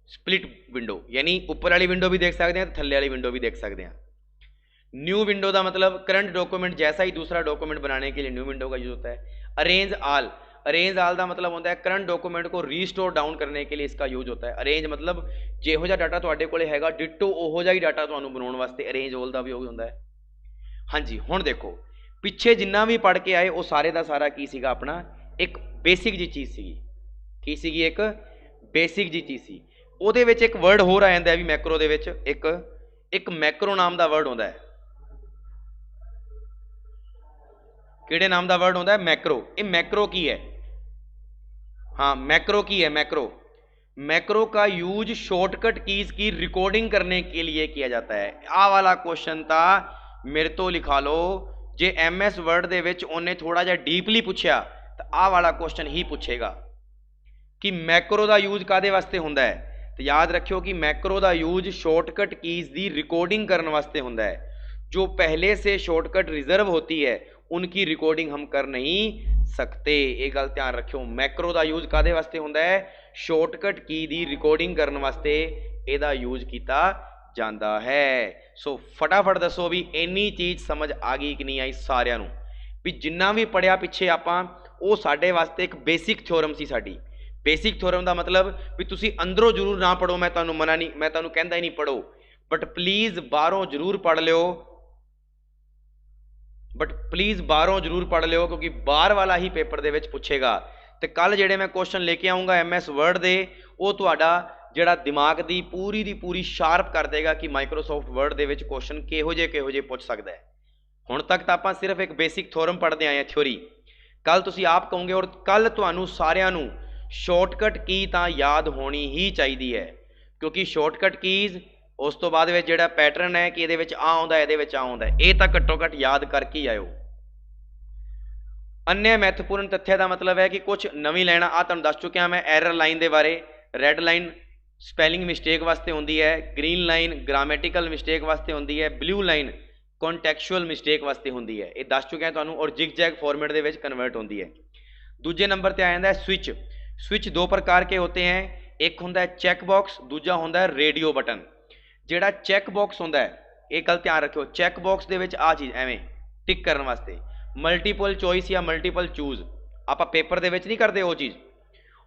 स्प्लिट विंडो, यानी ऊपर वाली विंडो भी देख सकते हैं, थल्ले वाली विंडो भी देख सकते हैं। न्यू विंडो का मतलब करंट डॉक्यूमेंट जैसा ही दूसरा डॉक्यूमेंट बनाने के लिए न्यू विंडो का यूज होता है। अरेंज आल, अरेंज आल का मतलब होता है करंट डॉक्यूमेंट को रीस्टोर डाउन करने के लिए इसका यूज होता है। अरेंज मतलब जिहो जिहा डाटा तुहाडे कोले हैगा डिटो ओहो जिहा ही डाटा तुहानूं बनाउण वास्ते अरेंज ऑल का भी यूज होता है। हाँ जी, हुण देखो पिछे जिन्ना भी पढ़ के आए वो सारे का सारा की सीगा अपना एक बेसिक जी चीज़ सीगी। की सीगी? एक बेसिक जी चीज़ सी। ਉਹਦੇ ਵਿੱਚ एक वर्ड होर आ जाता है भी मैक्रो ਦੇ ਵਿੱਚ एक मैक्रो नाम का वर्ड होता है। किहड़े नाम का वर्ड होता है? मैक्रो। ये मैक्रो की है? हाँ, मैक्रो की है? मैक्रो, मैक्रो का यूज शॉर्टकट कीज की रिकॉर्डिंग करने के लिए किया जाता है। आ वाला क्वेश्चन था मेरे तो लिखा लो, जे MS वर्ड दे विच उन्हें थोड़ा जिहा डीपली पूछा तो आ वाला क्वेश्चन ही पूछेगा कि मैक्रो का यूज कादे वास्ते होंदा है। तो याद रखियो कि मैक्रो का यूज शॉर्टकट कीज की रिकॉर्डिंग करने वास्ते होंदा है। जो पहले से शॉर्टकट रिजर्व होती है उनकी रिकॉर्डिंग हम कर नहीं सकते। ये गल ध्यान रखियो। मैक्रो का यूज कादे वास्ते होंदा है? शॉर्टकट की दी रिकॉर्डिंग करने वास्ते ਇਹਦਾ यूज किया जाता है। सो फटाफट दसो भी इन्नी चीज़ समझ आ गई कि नहीं आई सारिਆਂ ਨੂੰ भी जिन्ना भी पढ़िया पिछे आपां ਉਹ ਸਾਡੇ वास्ते एक बेसिक थ्योरम सी साडी। बेसिक थ्योरम का मतलब भी तुसी अंदरों जरूर ना पढ़ो, मैं तुहानू मना नहीं, मैं तुहानू कहंदा ही नहीं पढ़ो, बट प्लीज़ बाहरों जरूर पढ़ लियो, पढ़ लियो क्योंकि बाहर वाला ही पेपर दे विच पूछेगा। तो कल जेडे मैं क्वेश्चन लेके आऊँगा MS वर्ड दे वो तुहाडा जिहड़ा दिमाग दी पूरी शार्प कर देगा कि Microsoft word they which question किहो जे पूछ सकदा है। हुण तक तो आपां सिर्फ एक बेसिक थ्योरम पढ़ते आए हैं, थ्योरी। कल तुसी आप कहोगे और कल तुहानू सारिਆਂ ਨੂੰ शॉर्टकट की तो याद होनी ही चाहिए है, क्योंकि शॉर्टकट कीज़ उस तो बाद जिहड़ा पैटर्न है कि ये आ आउंदा ये तो घट्टो घट याद करके ही आयो। अन्य महत्वपूर्ण तथ्य का मतलब है कि कुछ नवी लाइन आ तुहानू दस चुकिया मैं एरर लाइन के बारे। रैड लाइन स्पैलिंग मिसटेक वास्ते होंदी है, ग्रीन लाइन ग्रामेटिकल मिसटेक वास्ते होंदी है, ब्लू लाइन कॉन्टैक्चुअल मिसटेक वास्ते होंदी है, ये दस चुकिया तुहानू। और जिग जैग फॉर्मेट के कन्वर्ट होंदी है। दूजे नंबर पर आ जाता है स्विच। स्विच दो प्रकार के होते हैं, एक होंदा है चैक बॉक्स, दूजा होंदा है रेडियो बटन। जिहड़ा चैक बॉक्स होंदा है ये गल ध्यान रखियो, चैक बॉक्स दे विच आ चीज़ एवें टिक करने वास्ते मल्टीपल चॉइस या मल्टीपल चूज आपां पेपर दे विच नहीं करते वो चीज़।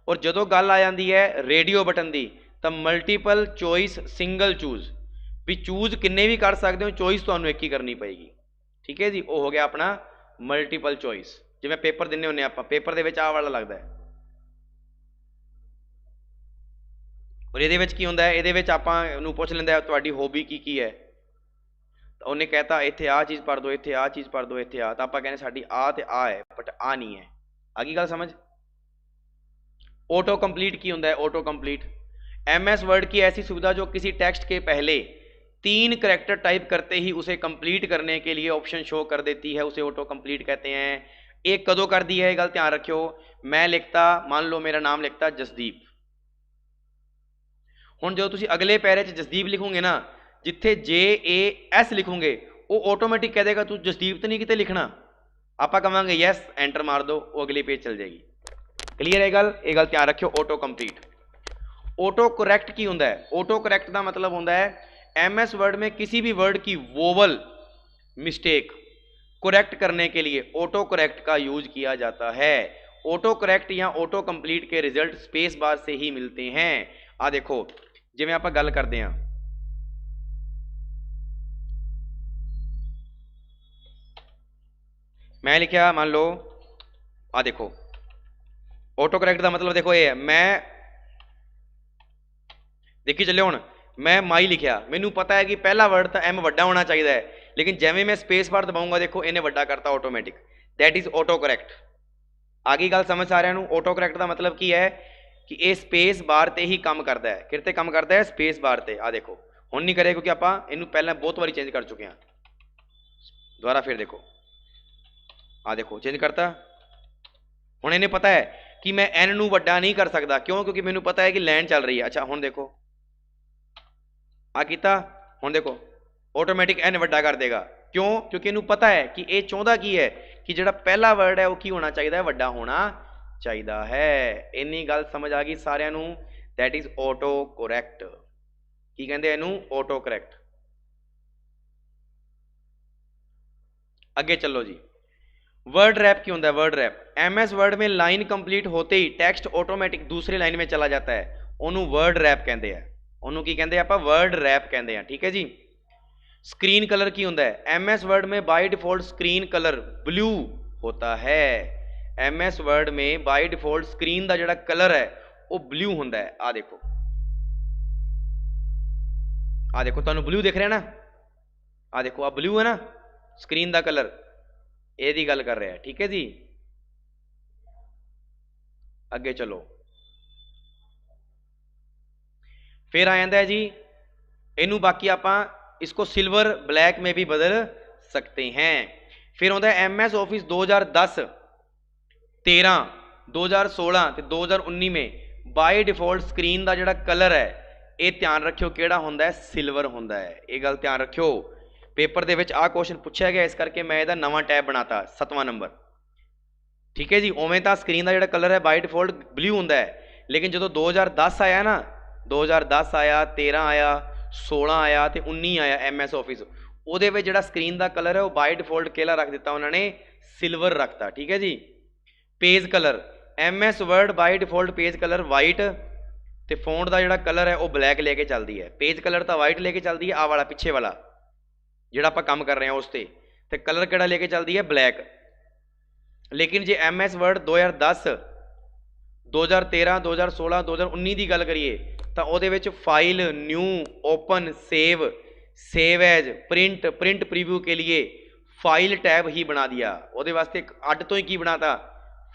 और जदों गल आ जाती है रेडियो बटन की तो मल्टीपल चॉइस सिंगल चूज, भी चूज किन्ने भी कर सकते हो, चॉइस तुहानू एक ही करनी पएगी। ठीक है जी, वो हो गया अपना मल्टीपल चॉइस। जिवें पेपर दिन्ने हुन्ने आपां पेपर दे विच आ वाला लगदा है। और ये की होंदा है, ये आपां पुछ लैंदा है तुहाडी हॉबी की है, तो उन्हें कहता इत्थे आ चीज़ पढ़ दो, इत्थे आ चीज़ पढ़ दो, इत्थे आ, तो आपां कहने साडी आ ते आ है बट आ नहीं है। आ गई गल समझ। ऑटो कंप्लीट की होंदा है, ऑटो कंप्लीट MS वर्ड की ऐसी सुविधा जो किसी टेक्स्ट के पहले 3 करैक्टर टाइप करते ही उसे कंप्लीट करने के लिए ऑप्शन शो कर देती है, उसे ऑटो कंप्लीट कहते हैं। एक कदों कर दी है, गल ध्यान रखियो। मैं लिखता, मान लो मेरा नाम लिखता जसदीप, हुण जो तुसीं अगले पैरे च जसदीप लिखोगे ना, जिथे JAS लिखोगे वो ऑटोमैटिक कह देगा तू जसदीप तो नहीं किते लिखना, आपां कहांगे यस एंटर मार दो, वो अगली पेज चल जाएगी। क्लीयर है गल, ये गल ध्यान रखियो। Auto complete. ऑटो करेक्ट की होंदा है, ऑटो करेक्ट का मतलब होंदा है MS वर्ड में किसी भी वर्ड की वोवल मिस्टेक करेक्ट करने के लिए ऑटो करेक्ट का यूज किया जाता है। ऑटो करेक्ट या ऑटो कंप्लीट के रिजल्ट स्पेस बार से ही मिलते हैं। आ देखो जिवें आपां गल करते हैं, मैं लिखा मान लो आ देखो ऑटो करेक्ट का मतलब देखो ये है, मैं देखी चलिए हुण मैं माई लिखा, मैनू पता है कि पहला वर्ड तो M वड्डा होना चाहिए है, लेकिन जिवें मैं स्पेस बार दबाऊंगा देखो इन्हें वड्डा करता automatic, that is autocorrect. आ गई गल समझ सारिਆਂ ਨੂੰ। ऑटो करेक्ट का मतलब की है कि ये स्पेस बार ते ही काम करता है, किरते काम करता है स्पेस बार ते। आ देखो हुण नहीं करे क्योंकि आपां इनू पहले बहुत बारी चेंज कर चुके हैं, दोबारा फिर देखो आ देखो चेंज करता। हुण इन्हें पता है कि मैं N नू वड्डा नहीं कर सकता, क्यों, क्योंकि मैनू पता है कि लाइन चल रही है। अच्छा हुण देखो आ कीता, हुण देखो ऑटोमैटिक N वड्डा कर देगा, क्यों, क्योंकि इनू पता है कि ये चाहता की है कि जिहड़ा पहला वर्ड है वो की होना चाहिए है, वड्डा होना चाहिए है। इन्नी गल समझ आ गई सारिਆਂ ਨੂੰ। That is auto correct. की कहते इनू ऑटो करेक्ट। अगे चलो जी, वर्ड रैप की होंदा है, वर्ड रैप। MS वर्ड में लाइन कंप्लीट होते ही टेक्स्ट ऑटोमैटिक दूसरी लाइन में चला जाता है, उन्होंने वर्ड रैप कहते हैं। उन्होंने की कहते हैं आप वर्ड रैप कहते हैं। ठीक है जी। स्क्रीन कलर की होंदा है, MS वर्ड में by default screen colour blue होता है। MS वर्ड में बाय डिफॉल्ट स्क्रीन का जिहड़ा कलर है वो ब्लू होंदा है। आ देखो तुहानू ब्लू दिख रहा है ना, आ देखो आ ब्लू है ना स्क्रीन का कलर, ये गल कर रहा है। ठीक है जी। अगे चलो फिर आ जाता है जी, इनू बाकी आपां इसको सिल्वर ब्लैक में भी बदल सकते हैं। फिर होता है MS ऑफिस 2010, 13, 2016 ते 2019 में बाय डिफॉल्ट स्क्रीन का जिहड़ा कलर है ये ध्यान रखियो किहड़ा होंदा है, सिल्वर होंदा है। ये गल ध्यान रखियो, पेपर दे विच आ क्वेश्चन पूछा गया, इस करके मैं इहदा नवां टैब बनाता 7वां नंबर। ठीक है जी। उवें तां स्क्रीन का जिहड़ा कलर है बाय डिफॉल्ट ब्लू होंदा है, लेकिन जो 2010 आया ना, 2010 आया, 13 आया, 16 आया तो 19 आया MS ऑफिस, ਉਹਦੇ ਵਿੱਚ ਜਿਹੜਾ ਸਕਰੀਨ ਦਾ ਕਲਰ ਹੈ ਉਹ ਬਾਈ ਡਿਫਾਲਟ ਕਿਹੜਾ ਰੱਖ ਦਿੱਤਾ ਉਹਨਾਂ ਨੇ, ਸਿਲਵਰ ਰੱਖਤਾ। ਠੀਕ ਹੈ ਜੀ। Page colour MS word by default page colour white, तो फोन का जोड़ा कलर है वो ब्लैक लेके चलती है। पेज कलर तो वाइट लेके चलती है, आ वाला पिछे वाला जोड़ा आप काम कर रहे हैं उस ते कलर केड़ा लेके चलती है, ब्लैक। लेकिन जे MS वर्ड 2010, 2013, 2016, 2019 की गल करिए तो वो file, new, open, save as, print preview के लिए फाइल टैब ही बना दिया। वो वास्ते अड तो ही की बनाता,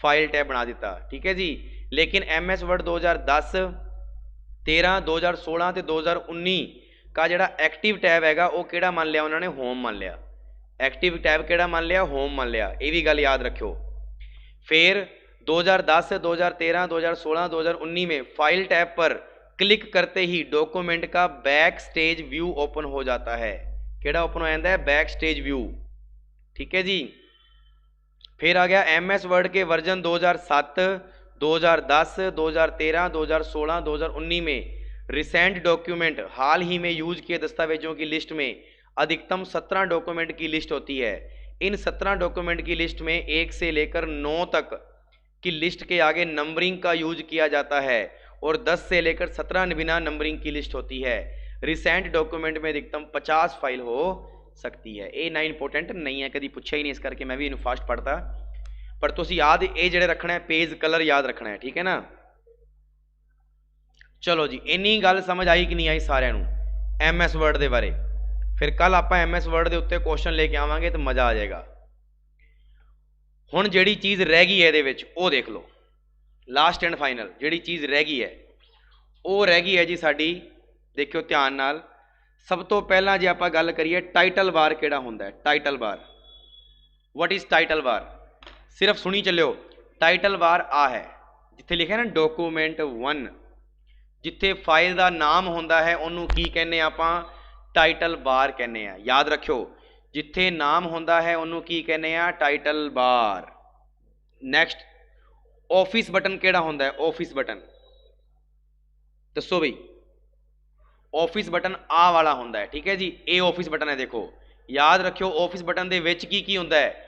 फाइल टैब बना दिता। ठीक है जी। लेकिन MS वर्ड 2010, 13, 2016 तो 2019 का जोड़ा एक्टिव टैब हैगा वो केड़ा मान लिया उन्होंने, होम मान लिया। एक्टिव टैब केड़ा मान लिया, होम मान लिया। ये भी गल याद रखियो। फिर 2010, 2013, 2016, 2019 में फाइल टैब पर क्लिक करते ही डॉक्यूमेंट का बैक स्टेज व्यू ओपन हो जाता है। केड़ा ओपन हो जाता है, बैक स्टेज व्यू। ठीक है जी। फिर आ गया MS वर्ड के वर्जन 2007, 2010, 2013, 2016, 2019 में रिसेंट डॉक्यूमेंट, हाल ही में यूज किए दस्तावेजों की लिस्ट में अधिकतम 17 डॉक्यूमेंट की लिस्ट होती है। इन 17 डॉक्यूमेंट की लिस्ट में 1 से लेकर 9 तक की लिस्ट के आगे नंबरिंग का यूज किया जाता है और 10 से लेकर 17 बिना नंबरिंग की लिस्ट होती है। रिसेंट डॉक्यूमेंट में अधिकतम 50 फाइल हो सकती है। ये ना इंपोर्टेंट नहीं है, कभी पूछा ही नहीं, इस करके मैं भी इन्हू फास्ट पढ़ता। पर तुम याद ये जोड़े रखना है, पेज कलर याद रखना है। ठीक है ना। चलो जी, इन्नी गल समझ आई कि नहीं आई सारिਆਂ ਨੂੰ MS वर्ड के बारे। फिर कल आप MS वर्ड के उत्ते क्वेश्चन लेके आवांगे तो मज़ा आ जाएगा। हुण जिहड़ी चीज़ रह गई है ये वो देख लो, लास्ट एंड फाइनल जिहड़ी चीज़ रह गई है वो रह गई है जी साडी। देखियो ध्यान नाल, सब तो पहला जे आप गल करिए टाइटल बार केड़ा हुंदा है। Title bar, what is title bar, सिर्फ सुनी चलियो। टाइटल बार आ है जिथे लिखे ना डॉक्यूमेंट 1, जिथे फाइल का नाम होंदा है उन्होंने की कहने आपां, टाइटल बार कहने आ। याद रखियो, जिथे नाम होंदा है उन्होंने की कहने आ, title bar. Next office button केड़ा होंदा है, ऑफिस बटन दसो बई। ऑफिस बटन आ वाला होंदा है। ठीक है जी। ये ऑफिस बटन है। देखो याद रखियो, ऑफिस बटन दे विच की होंदा है,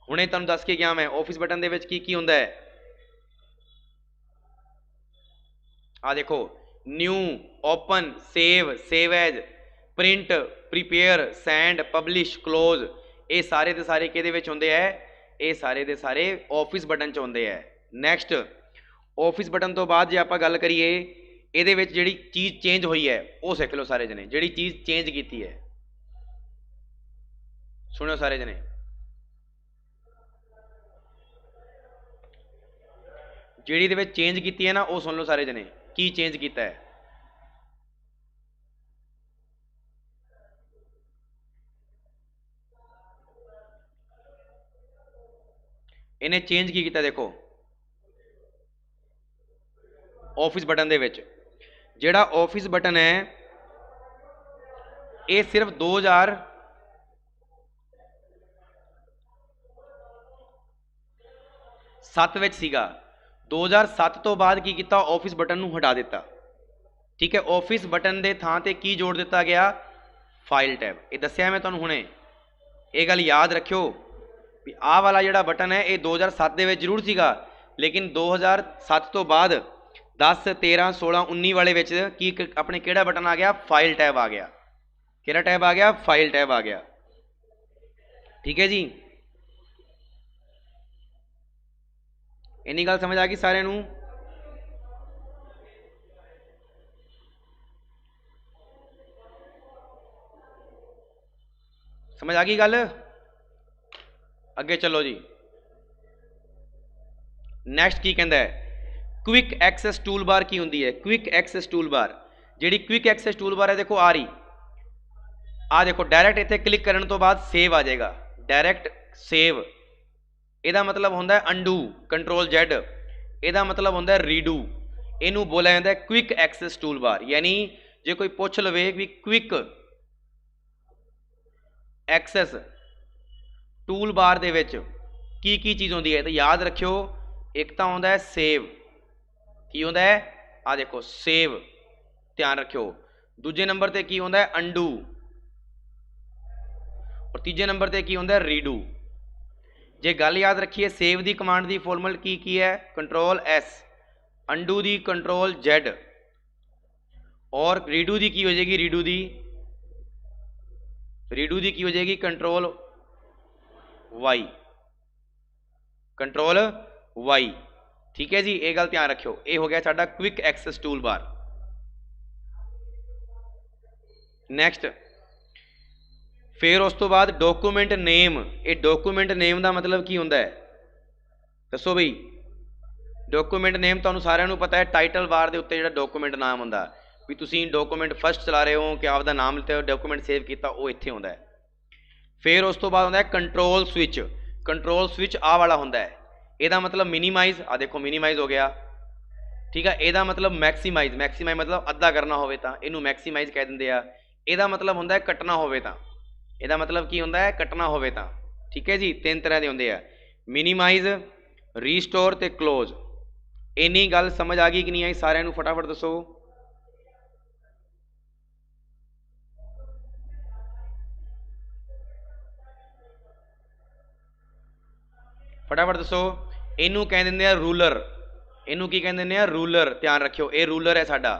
हुणे तुहानूं दस के गया मैं। ऑफिस बटन दे विच की होंदा है, आ देखो, new, open, save as, print, prepare, send, publish, close, ये सारे दे सारे किहदे विच होंदे है, ये सारे दे सारे ऑफिस बटन च होंदे है। नैक्सट ऑफिस बटन तो बाद जे आपां गल करिए ये जिहड़ी चीज़ चेंज हुई है वो सीख लो सारे जने। जिहड़ी चीज़ चेंज की है, सुनो सारे जने, जिहड़ी दे विच चेंज की है ना वो सुन लो सारे जने, की चेंज किया है। इन्हें चेंज की किया, देखो ऑफिस बटन दे विच जिहड़ा ऑफिस बटन है ये सिर्फ 2007 विच सीगा। 2007 तो बाद की किया, ऑफिस बटन नूं हटा दिता। ठीक है। ऑफिस बटन के थां ते की जोड़ दिता गया, फाइल टैब। ये दस्सिया मैं तुहानूं हुणे, ये गल याद रखियो भी आ वाला जिहड़ा बटन है ये 2007 दे विच जरूर सीगा, लेकिन 2007 तो बाद 10, 13, 16, 19 वाले विच की अपने केड़ा बटन आ गया, फाइल टैब आ गया। केड़ा टैब आ गया, फाइल टैब आ गया। ठीक है जी। इन्नी गल समझ आ गई सारिਆਂ नूं। समझ आ गई गल। अगे चलो जी। नैक्सट की कहता है, क्विक एक्सैस टूल बार की होंदी है। क्विक एक्सैस टूल बार, जिहड़ी क्विक एक्सैस टूल बार है देखो आ रही, आ देखो डायरैक्ट इत्थे क्लिक करने तो बाद सेव आ जाएगा, डायरैक्ट सेव। ਇਹਦਾ मतलब होंदा है अंडू, कंट्रोल Z। ਇਹਦਾ मतलब होंदा है रीडू। ਇਹਨੂੰ बोलिया जाता है क्विक एक्सैस टूल बार। यानी जे कोई पूछ लवे भी क्विक एक्सैस टूल बार दे विच की चीज़ होंदी है, तो याद रखियो एक तो होंदा है सेव, की होंदा है आ देखो सेव, ध्यान रखियो। दूजे नंबर ते की होंदा है अंडू, और तीजे नंबर ते की होंदा है रीडू। जे गल याद रखिए save the command the formula की है कंट्रोल एस, अंडू दी कंट्रोल जेड, और रीडू दी की हो जाएगी रीडू दी की हो जाएगी कंट्रोल वाई, कंट्रोल वाई। ठीक है जी, ये गल ध्यान रखियो। ये हो गया साडा quick access tool bar. Next फिर उस तो बाद डॉक्यूमेंट नेम। ये डॉक्यूमेंट नेम का मतलब की होंदा है दसो बई। डॉक्यूमेंट नेम तुहानू सारिਆਂ ਨੂੰ पता है टाइटल बार के उत्ते जिहड़ा डॉक्यूमेंट नाम होंदा भी तुसीं डॉक्यूमेंट फस्ट चला रहे हो कि आपका नाम लिते हो डॉक्यूमेंट सेव किया वो इत्थे होंदा है। फिर उस तो बाद होंदा है कंट्रोल स्विच। कंट्रोल स्विच आ वाला होंदा है, ਇਹਦਾ मतलब मिनीमाइज, आ देखो मिनीमाइज हो गया। ठीक है, ਇਹਦਾ मतलब मैक्सीमाइज, मैक्सीमाइज मतलब अद्धा करना होवे तां ਇਹਨੂੰ मैक्सीमाइज कह दिंदे आ। ਇਹਦਾ मतलब होंदा है कटना होवे तां, ਇਹਦਾ मतलब की होंदा है कटना होवे तां। ठीक है जी, तीन तरह के होंदे आ मिनीमाइज, रीस्टोर ते क्लोज। इन्नी गल समझ आ गई कि नहीं आई सारिਆਂ ਨੂੰ फटाफट दसो। फटाफट दसो। इनू कह देंगे रूलर, इनू की कह देंगे रूलर। ध्यान रखियो ये रूलर है साडा,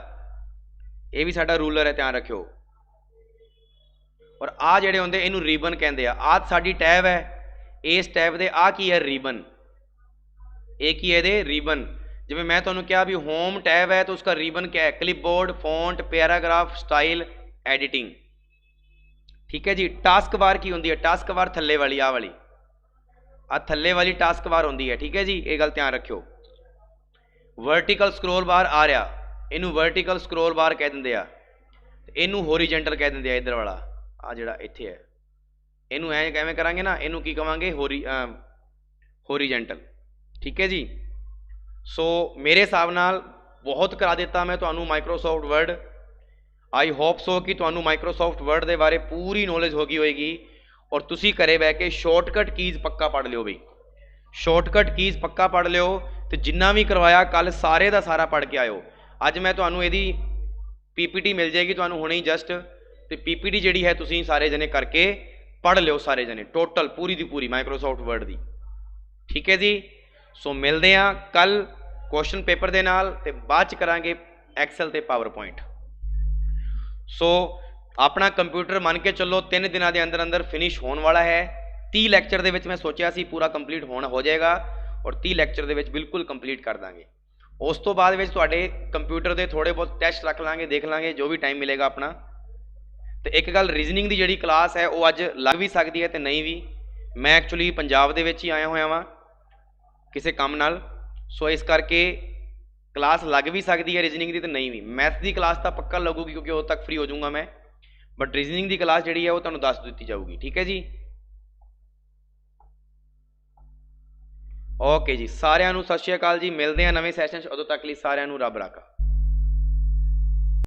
ये भी साडा रूलर है, ध्यान रखियो। और आ जेडे होंदे इनू रिबन कहते हैं। आ साडी टैब है, इस टैब दे आ की है रिबन, ये की है दे रिबन। जिवें मैं तुहानू कहा भी होम टैब है तो उसका रिबन क्या है, clipboard, font, paragraph, style, editing. ठीक है जी। टास्क बार की होंदी है, टास्क बार थल्ले वाली आ वाली, आ थल्ले वाली टास्क बार होंदी है। ठीक है जी, ये गल ध्यान रखियो। वर्टिकल स्क्रोल बार आ रहा, इनू वर्टिकल स्क्रोल बार कह देंगे आ, इनू होरीजेंटल कह देंगे आ। इधर वाला आ जिहड़ा इत्थे है इनू ऐ किवें करांगे ना, इनू की कहांगे होरीजेंटल। ठीक है जी। सो मेरे हिसाब नाल बहुत करा दिता मैं तुहानू Microsoft word. I hope so कि तुहानू माइक्रोसॉफ्ट वर्ड के बारे पूरी नॉलेज हो गई होएगी, और तुसी घरे बह के शॉर्टकट कीज़ पक्का पढ़ लियो बई, शॉर्टकट कीज़ पक्का पढ़ लियो। तो जिन्ना भी करवाया कल सारे का सारा पढ़ के आयो। अज मैं तुहानू इहदी पीपीटी मिल जाएगी तुहानू हुणे ही जस्ट, तो पीपीटी जिहड़ी है तुसीं सारे जने करके पढ़ लियो, सारे जने टोटल पूरी दी पूरी माइक्रोसॉफ्ट वर्ड दी। ठीक है जी। सो मिलते हैं कल क्वेश्चन पेपर दे नाल, ते बाद च करांगे एक्सेल ते पावर पॉइंट। सो अपना कंप्यूटर मन के चलो 3 दिनों के अंदर अंदर फिनिश होने वाला है। 30 लैक्चर दे विच मैं सोचा सी पूरा कंप्लीट होना हो जाएगा, और 30 लैक्चर दे विच बिल्कुल कंप्लीट कर देंगे। उस तो बाद विच तुहाडे कंप्यूटर के थोड़े बहुत टेस्ट रख लाँगे, देख लाँगे जो भी टाइम मिलेगा अपना। तो एक गल रीजनिंग की जिहड़ी क्लास है वो अज लग भी सकती है तो नहीं भी। मैं एक्चुअली पंजाब दे विच ही आया होया वां किसी काम नाल, सो इस करके क्लास लग भी सकती है रीजनिंग की तो नहीं भी। मैथ की क्लास तो पक्का लगूगी क्योंकि उदों तक फ्री हो जाऊँगा मैं, बट रीजनिंग की क्लास जी है वो तुहानू दस दी जाऊगी। ठीक है जी। ओके जी, सारिਆਂ ਨੂੰ सत श्री अकाल जी। मिलते हैं नवे सैशन, उदों तक लिए सारिਆਂ ਨੂੰ रब राखा।